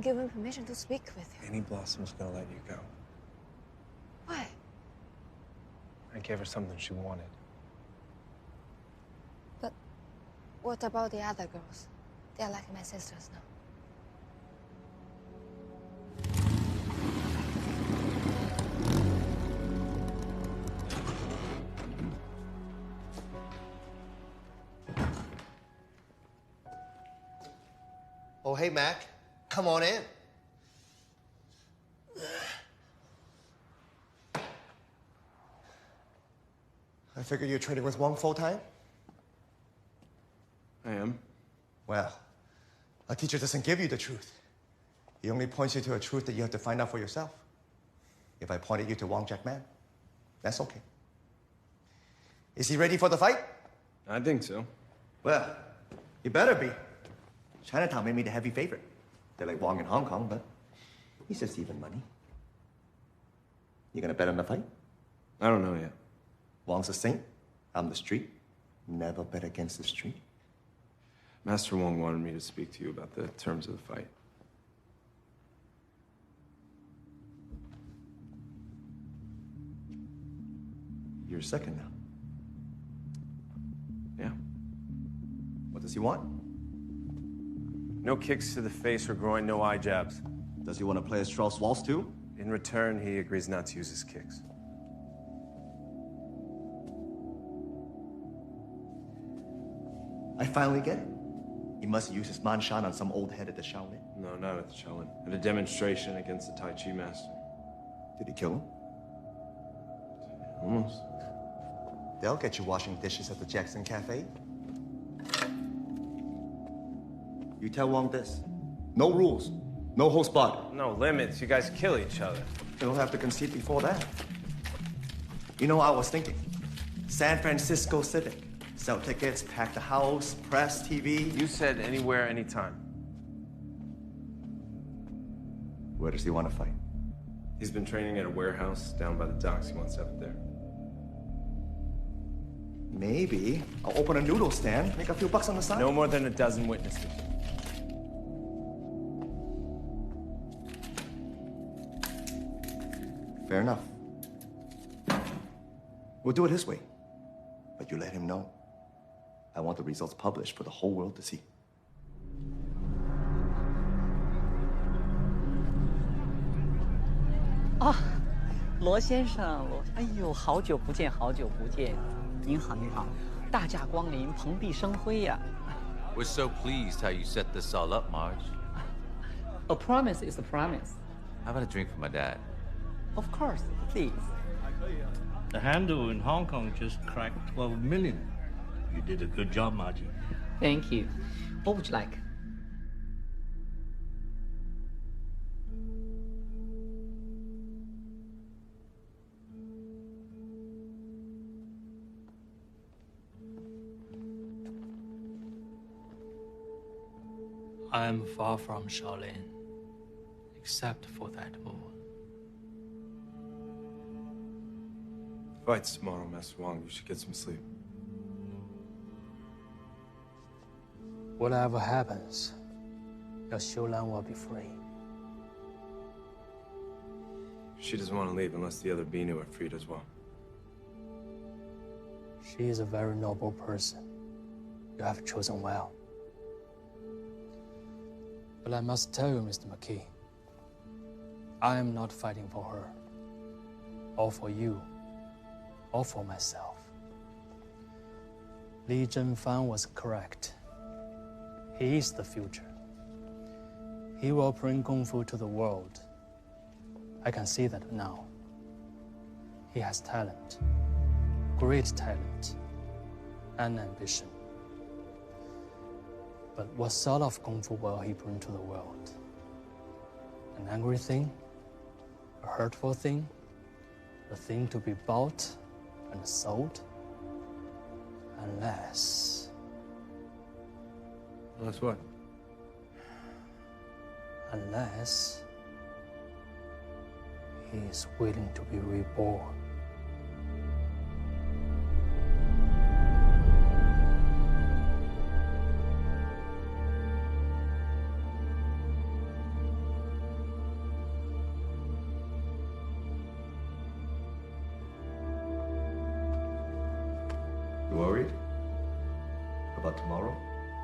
Given permission to speak with you. Annie Blossom's gonna let you go. Why? I gave her something she wanted. But what about the other girls? They're like my sisters now. Oh, hey, Mac. Come on in. I figured you're training with Wong full-time? I am. Well, a teacher doesn't give you the truth. He only points you to a truth that you have to find out for yourself. If I pointed you to Wong Jack-man, that's okay. Is he ready for the fight? I think so. Well, he better be. Chinatown made me the heavy favorite. They're like Wong in Hong Kong, but he's just even money. You gonna bet on the fight? I don't know yet. Wong's a saint. I'm the street. Never bet against the street. Master Wong wanted me to speak to you about the terms of the fight. You're second now. Yeah. What does he want? No kicks to the face or groin, no eye jabs. Does he want to play a Strauss waltz too? In return, he agrees not to use his kicks. I finally get it. He must use his manshan on some old head at the Shaolin. No, not at the Shaolin. At a demonstration against the Tai Chi master. Did he kill him? Almost. They'll get you washing dishes at the Jackson Cafe. You tell Wong this. No rules. No whole spot. No limits. You guys kill each other. You don't have to concede before that. You know, I was thinking. San Francisco Civic. Sell tickets, pack the house, press, TV. You said anywhere, anytime. Where does he want to fight? He's been training at a warehouse down by the docks. He wants to have it there. Maybe I'll open a noodle stand, make a few bucks on the side. No more than a dozen witnesses. Fair enough. We'll do it his way. But you let him know. I want the results published for the whole world to see. 啊，罗先生，哎呦，好久不见，好久不见！您好，您好，大驾光临，蓬荜生辉呀。We're so pleased how you set this all up, Marge. A promise is a promise. How about a drink for my dad? Of course, please. The handle in Hong Kong just cracked 12 million. You did a good job, Margie. Thank you. What would you like? I am far from Shaolin, except for that moon. Fight's tomorrow, Master Wang. You should get some sleep. Whatever happens, your Xiulan will be free. She doesn't want to leave unless the other Binu are freed as well. She is a very noble person. You have chosen well. But I must tell you, Mr. McKee, I am not fighting for her, or for you, or for myself. Li Zhenfang was correct. He is the future. He will bring Kung Fu to the world. I can see that now. He has talent, great talent, and ambition. But what sort of Kung Fu will he bring to the world? An angry thing? A hurtful thing? A thing to be bought and sold? Unless... Unless what? Unless... he is willing to be reborn. You worried? About tomorrow?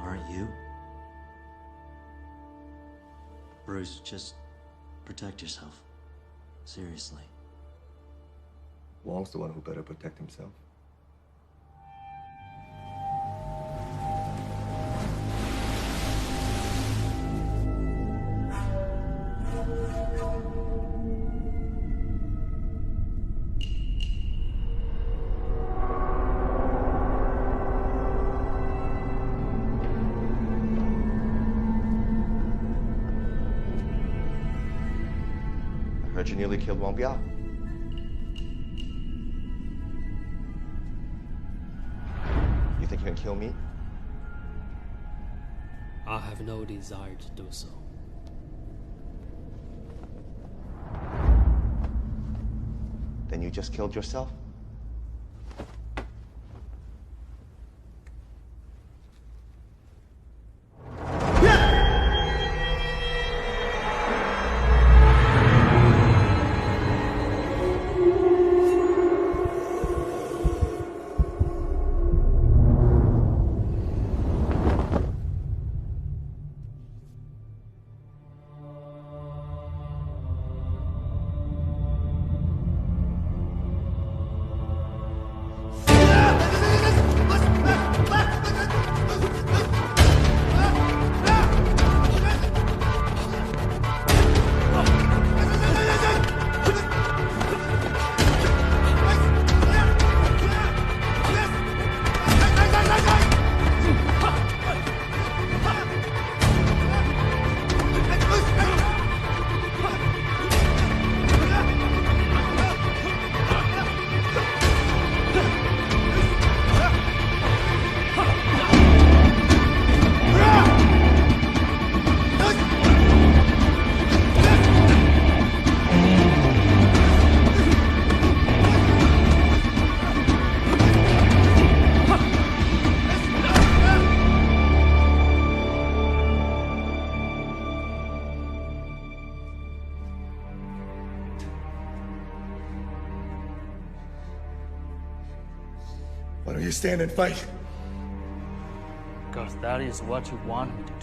Aren't you? Bruce, just protect yourself. Seriously. Wong's the one who better protect himself. I heard you nearly killed Wang Biao. You think you can kill me? I have no desire to do so. Then you just killed yourself? Why don't you stand and fight? Because that is what you want me to do.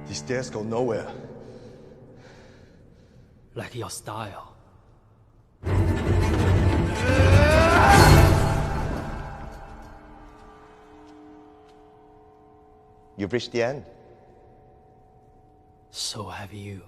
These stairs go nowhere. Like your style. You've reached the end. So have you.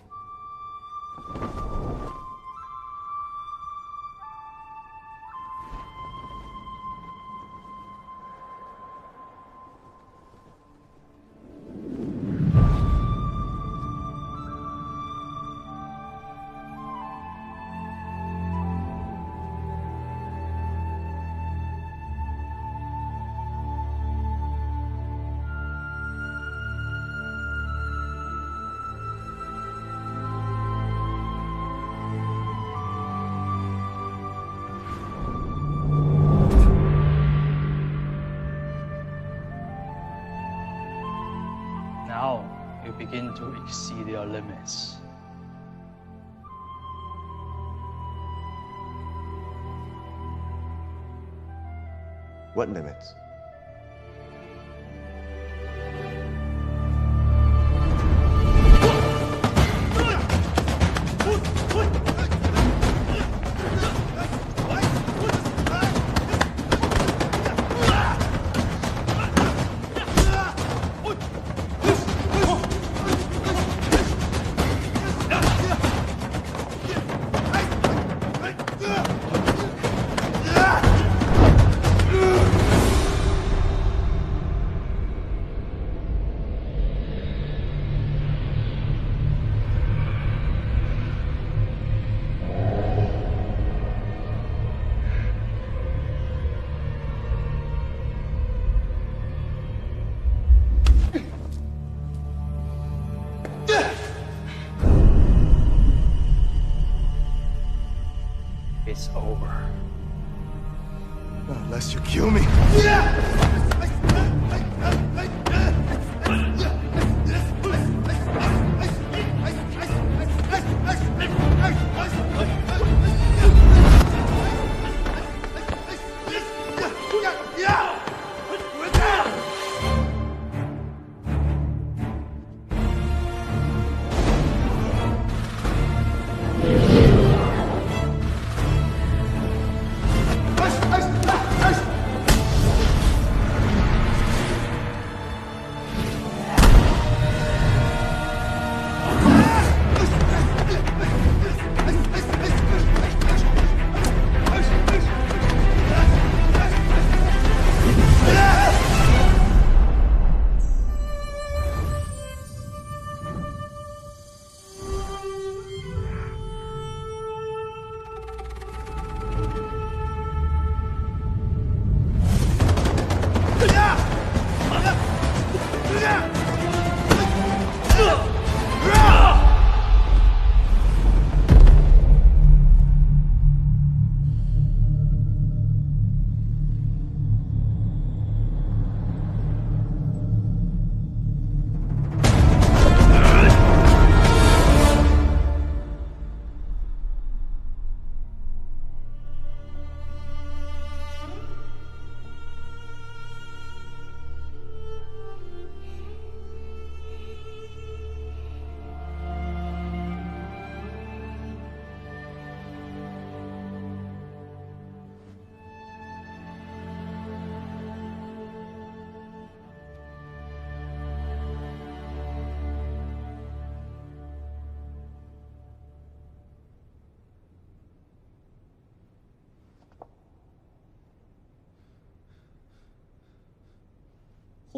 Now you begin to exceed your limits. What limits? It's over. Not unless you kill me.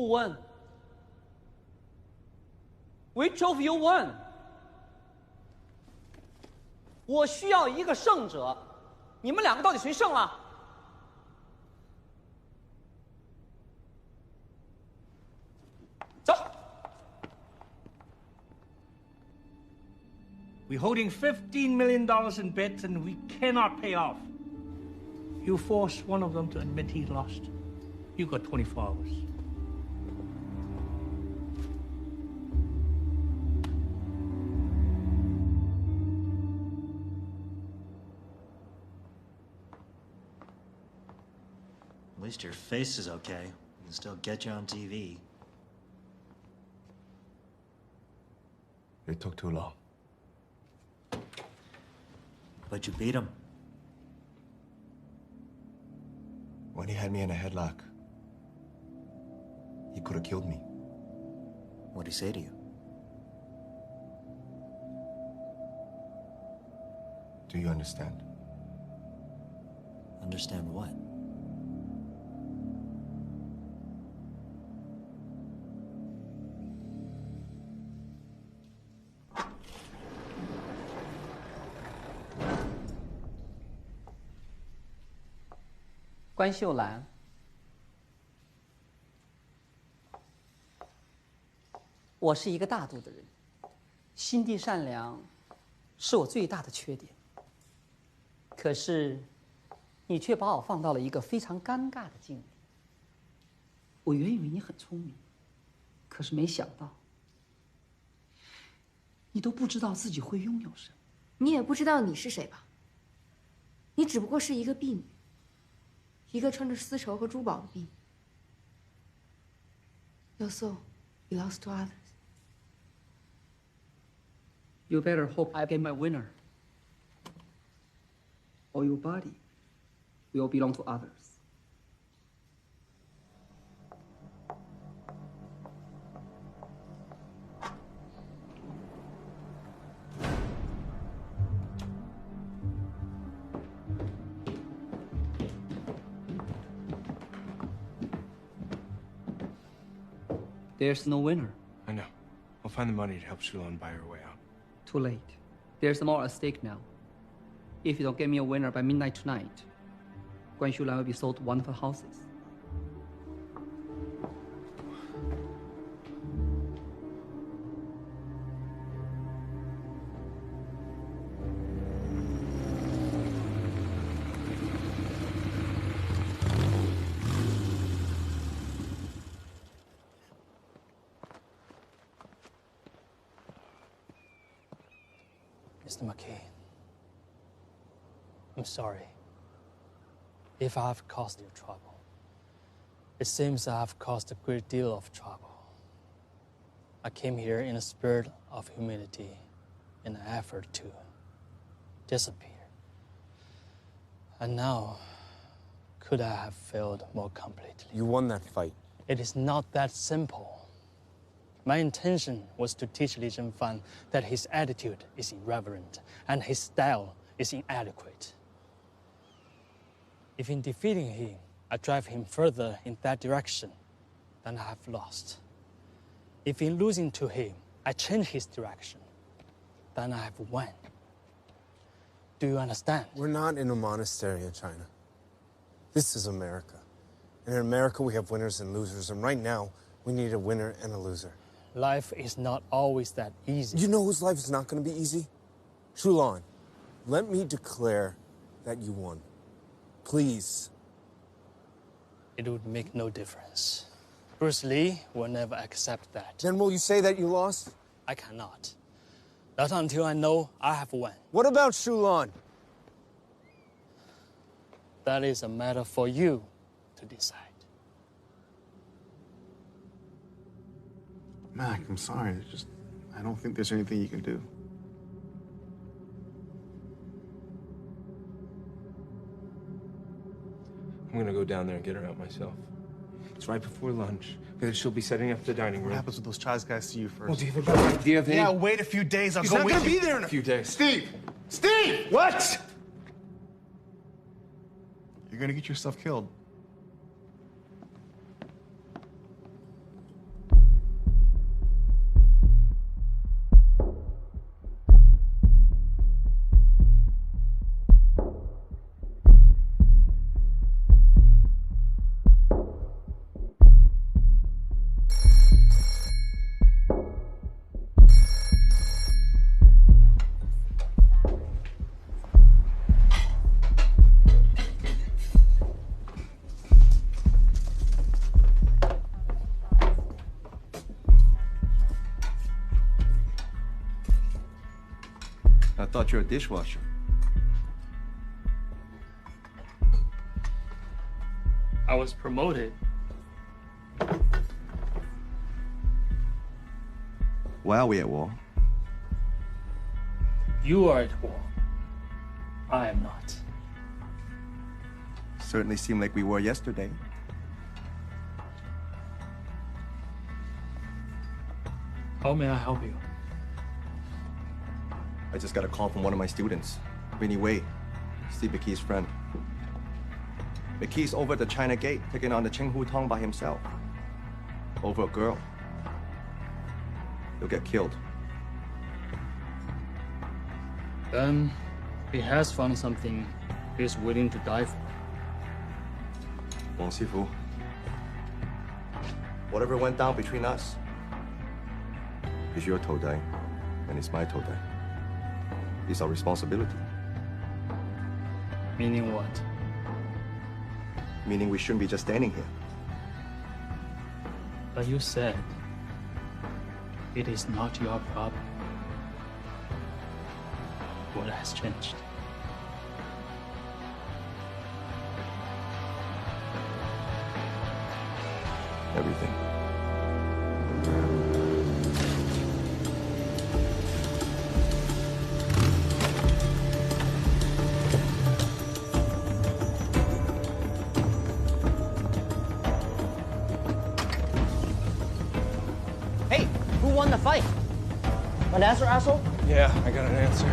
Who won? Which of you won? 我需要一个胜者，你们两个到底谁胜了？ We're holding $15 million in bets and we cannot pay off. You force one of them to admit he lost. You got 24 hours. At least your face is okay. We can still get you on TV. It took too long. But you beat him. When he had me in a headlock, he could have killed me. What'd he say to you? Do you understand? Understand what? "关秀兰，我是一个大度的人，心地善良是我最大的缺点。可是，你却把我放到了一个非常尴尬的境地。我原以为你很聪明，可是没想到，你都不知道自己会拥有什么。你也不知道你是谁吧？你只不过是一个婢女。 一个穿着丝绸和珠宝的婢女。Your soul belongs to others. You better hope I get my winner, or your body will belong to others. There's no winner. I know. I'll find the money to help Shulan buy her way out. Too late. There's more at stake now. If you don't get me a winner by midnight tonight, Guan Shulan will be sold to one of her houses. Mr. McKay, I'm sorry if I've caused you trouble. It seems I've caused a great deal of trouble. I came here in a spirit of humility in an effort to disappear. And now, could I have failed more completely? You won that fight. It is not that simple. My intention was to teach Li Zhenfan that his attitude is irreverent and his style is inadequate. If in defeating him, I drive him further in that direction, then I have lost. If in losing to him, I change his direction, then I have won. Do you understand? We're not in a monastery in China. This is America. And in America, we have winners and losers. And right now, we need a winner and a loser. Life is not always that easy. You know whose life is not going to be easy? Shulan, let me declare that you won. Please. It would make no difference. Bruce Lee will never accept that. Then will you say that you lost? I cannot. Not until I know I have won. What about Shulan? That is a matter for you to decide. Mac, I'm sorry. I don't think there's anything you can do. I'm gonna go down there and get her out myself. It's right before lunch. Because she'll be setting up the dining room. What happens when those Chaz guys see you first? Well, do you have a better idea of Yeah, wait a few days. I'll He's go not with gonna you. be there in a few days. Steve! Steve! What? You're gonna get yourself killed. I thought you're a dishwasher. I was promoted. Why are we at war? You are at war. I am not. Certainly seemed like we were yesterday. How may I help you? I just got a call from one of my students, Bونەوەی, Steve McKee's friend. McKee's over at the China Gate, taking on the Qinghu Tong by himself. Over a girl. He'll get killed. Then he has found something he's willing to die for. Wang Sifu, whatever went down between us is your Todai, and it's my Todai. It's our responsibility. Meaning what? Meaning we shouldn't be just standing here. But you said it is not your problem. What has changed? Everything. Hey, who won the fight? An answer, asshole? Yeah, I got an answer.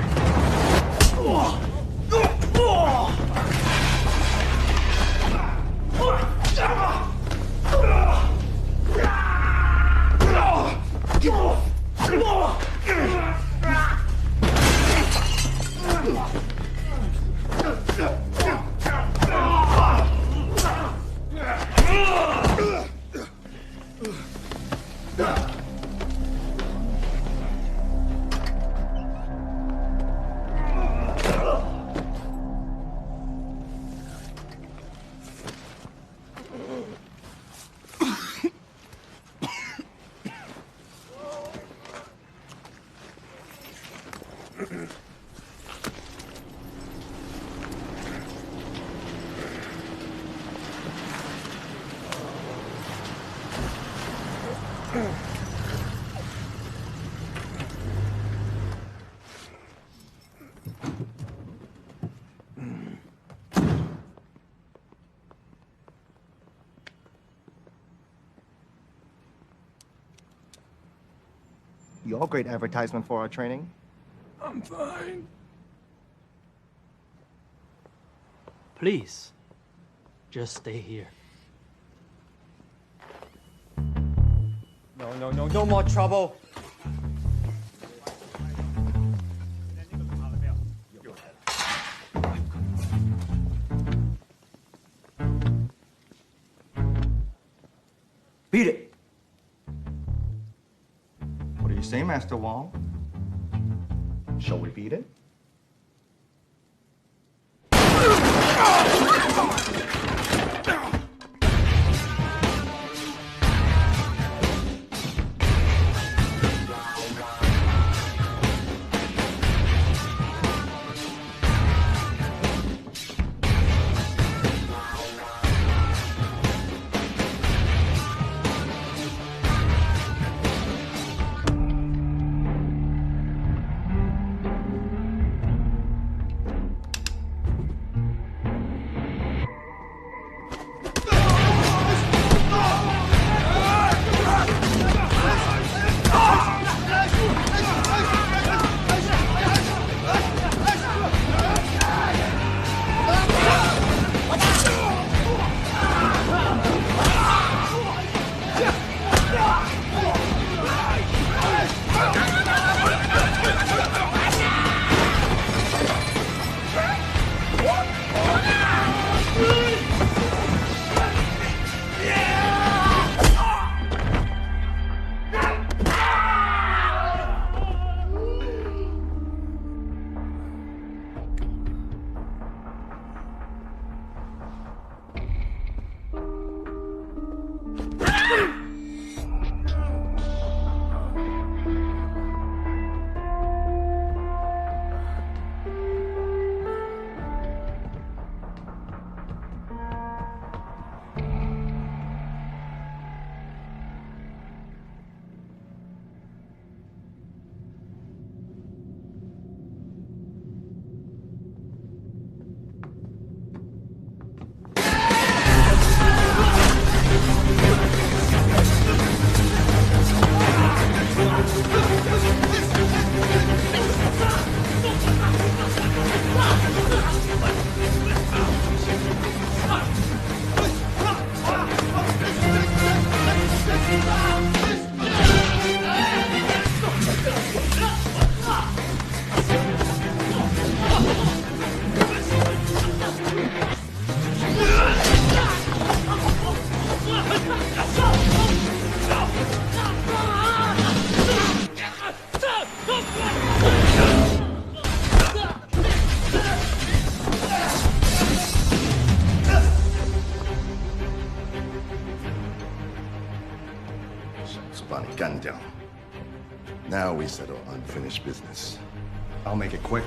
You're a great advertisement for our training. I'm fine. Please, just stay here. No more trouble. Beat it! What do you say, Master Wong? Shall we beat it? down. Now we settle unfinished business. I'll make it quick.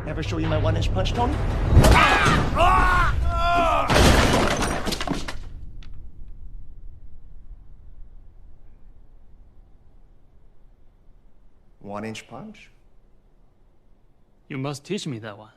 Ever show you my 1-inch punch, Tony? One-inch punch? You must teach me that one.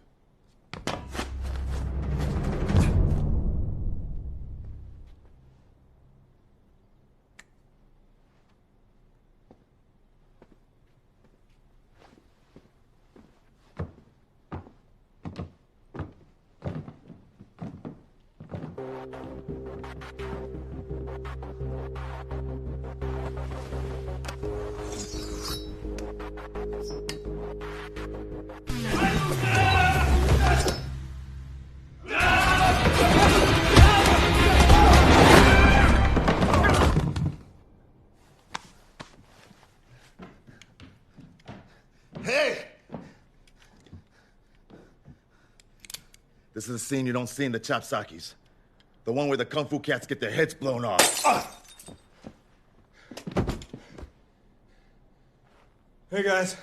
This is a scene you don't see in the Chopsakis. The one where the Kung Fu cats get their heads blown off. Hey, guys.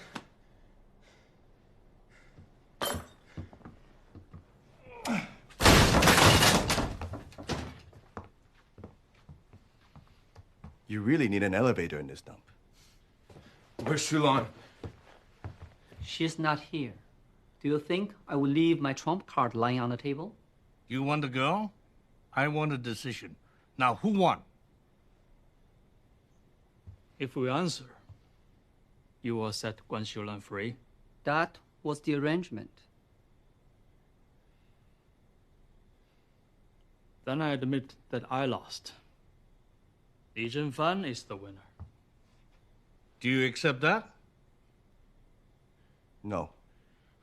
You really need an elevator in this dump. Where's Shulon? She's not here. Do you think I will leave my trump card lying on the table? You want the girl? I want a decision. Now, who won? If we answer, you will set Guan Xiulan free. That was the arrangement. Then I admit that I lost. Li Zhenfan is the winner. Do you accept that? No.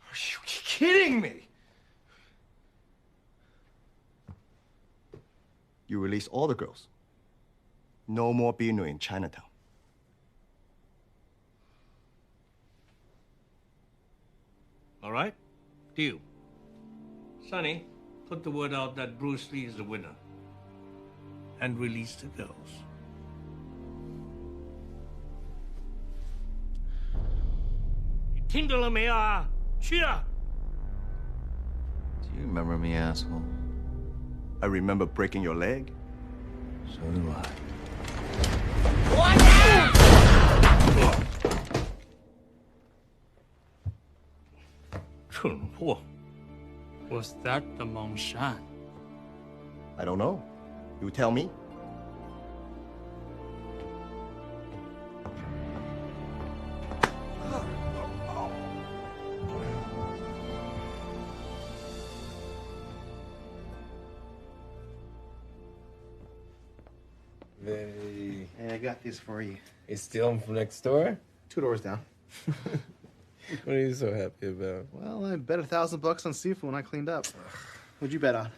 Are you kidding me? You release all the girls. No more Binu in Chinatown. All right? Deal. Sonny, put the word out that Bruce Lee is the winner. And release the girls. You 听到了没啊？去啊！ Do you remember me, asshole? I remember breaking your leg. So do I. Was that the Mongshan? I don't know. You tell me. Hey, I got this for you. You steal them from next door? 2 doors down. What are you so happy about? Well, I bet $1,000 on seafood when I cleaned up. What'd you bet on?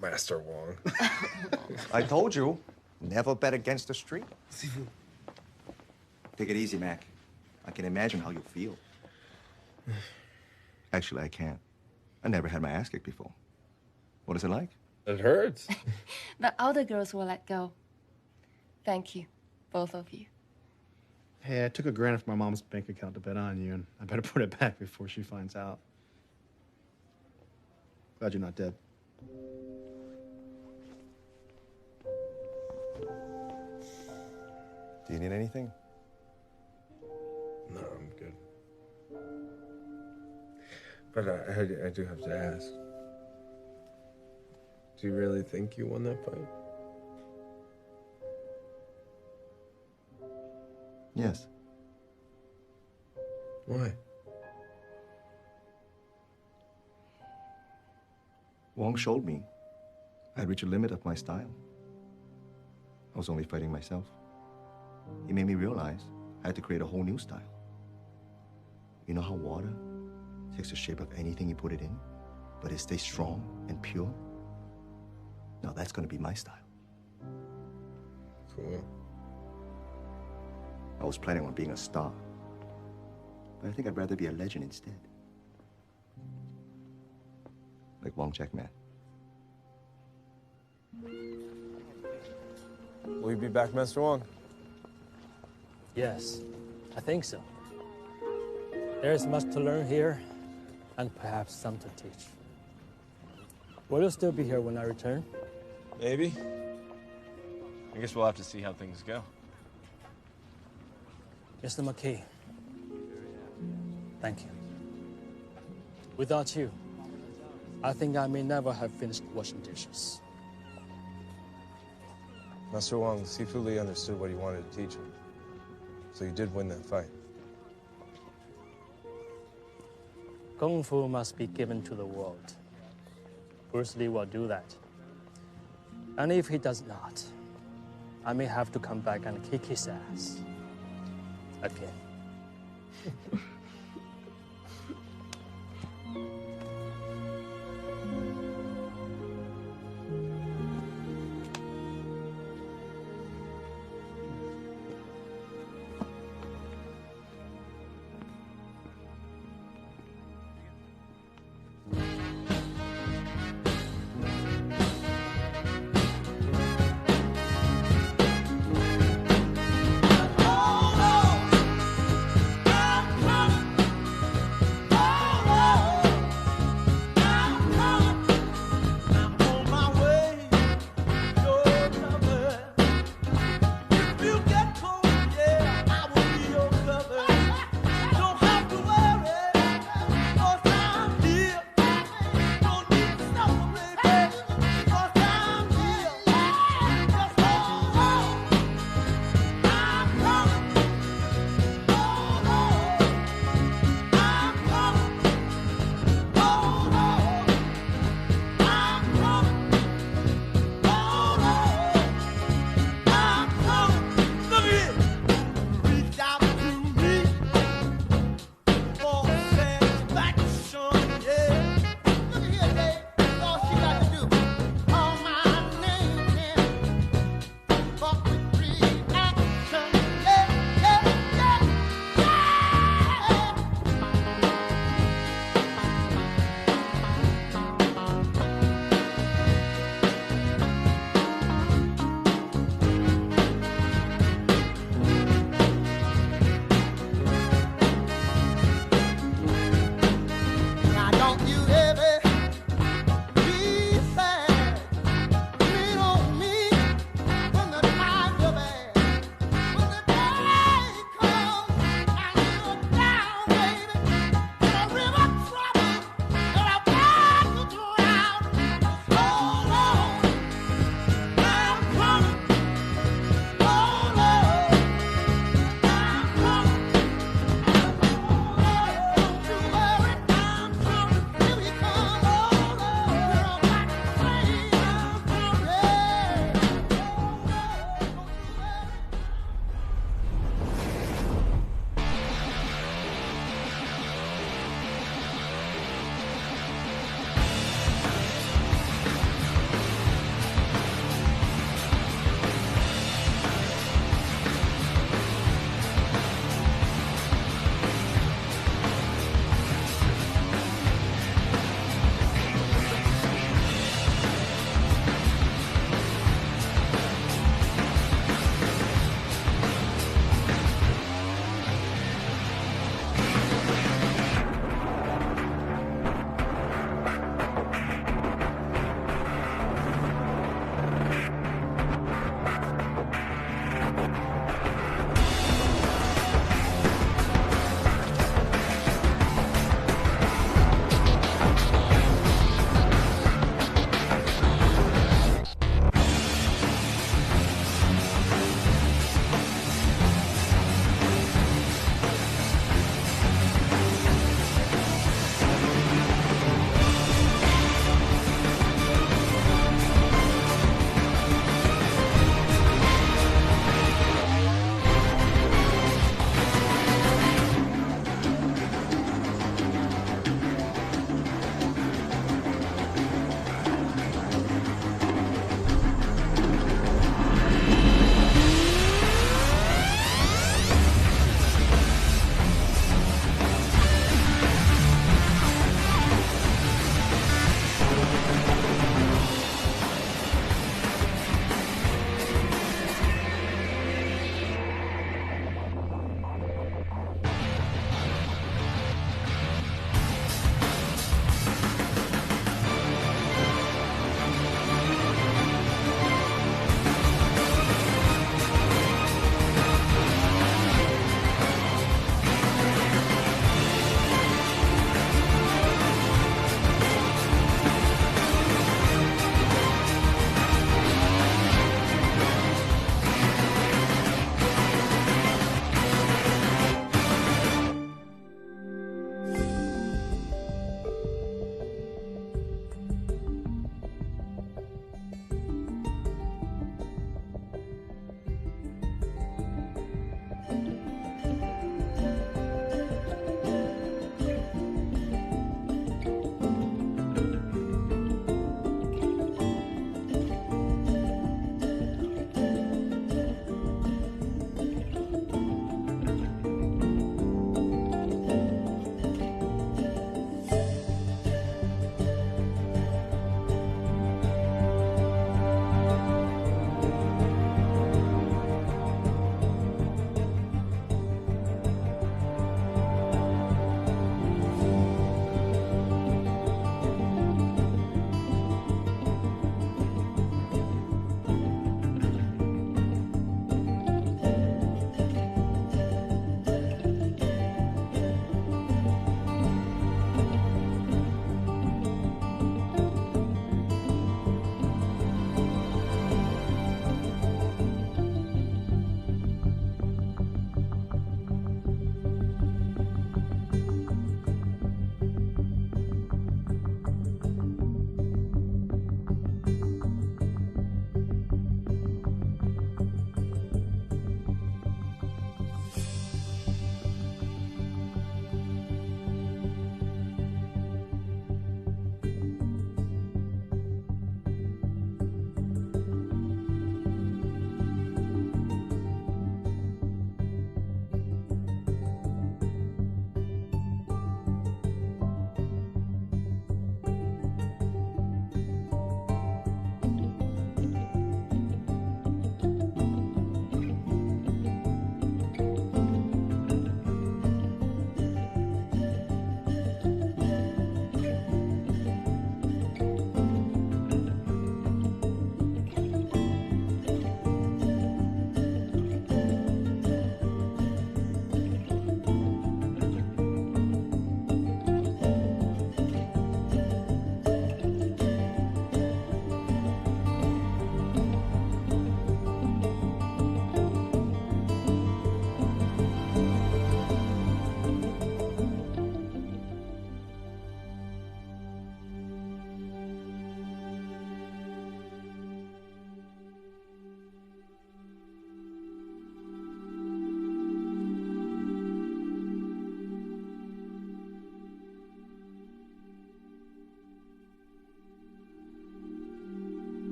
Master Wong. I told you, never bet against the street. Seafood. Take it easy, Mac. I can imagine how you feel. Actually, I can't. I never had my ass kicked before. What is it like? It hurts. But all the girls will let go. Thank you, both of you. Hey, I took $1,000 from my mom's bank account to bet on you, and I better put it back before she finds out. Glad you're not dead. Do you need anything? No, I'm good. But I do have to ask. Do you really think you won that fight? Yes. Why? Wong showed me I'd reached a limit of my style. I was only fighting myself. He made me realize I had to create a whole new style. You know how water takes the shape of anything you put it in, but it stays strong and pure? Now that's gonna be my style. Cool. I was planning on being a star, but I think I'd rather be a legend instead. Like Wong Jackman. Will you be back, Master Wong? Yes, I think so. There is much to learn here, and perhaps some to teach. Will you still be here when I return? Maybe. I guess we'll have to see how things go. Mr. McKay, thank you. Without you, I think I may never have finished washing dishes. Master Wong, Sifu Lee understood what he wanted to teach him. So you did win that fight. Kung Fu must be given to the world. Bruce Lee will do that. And if he does not, I may have to come back and kick his ass. Again.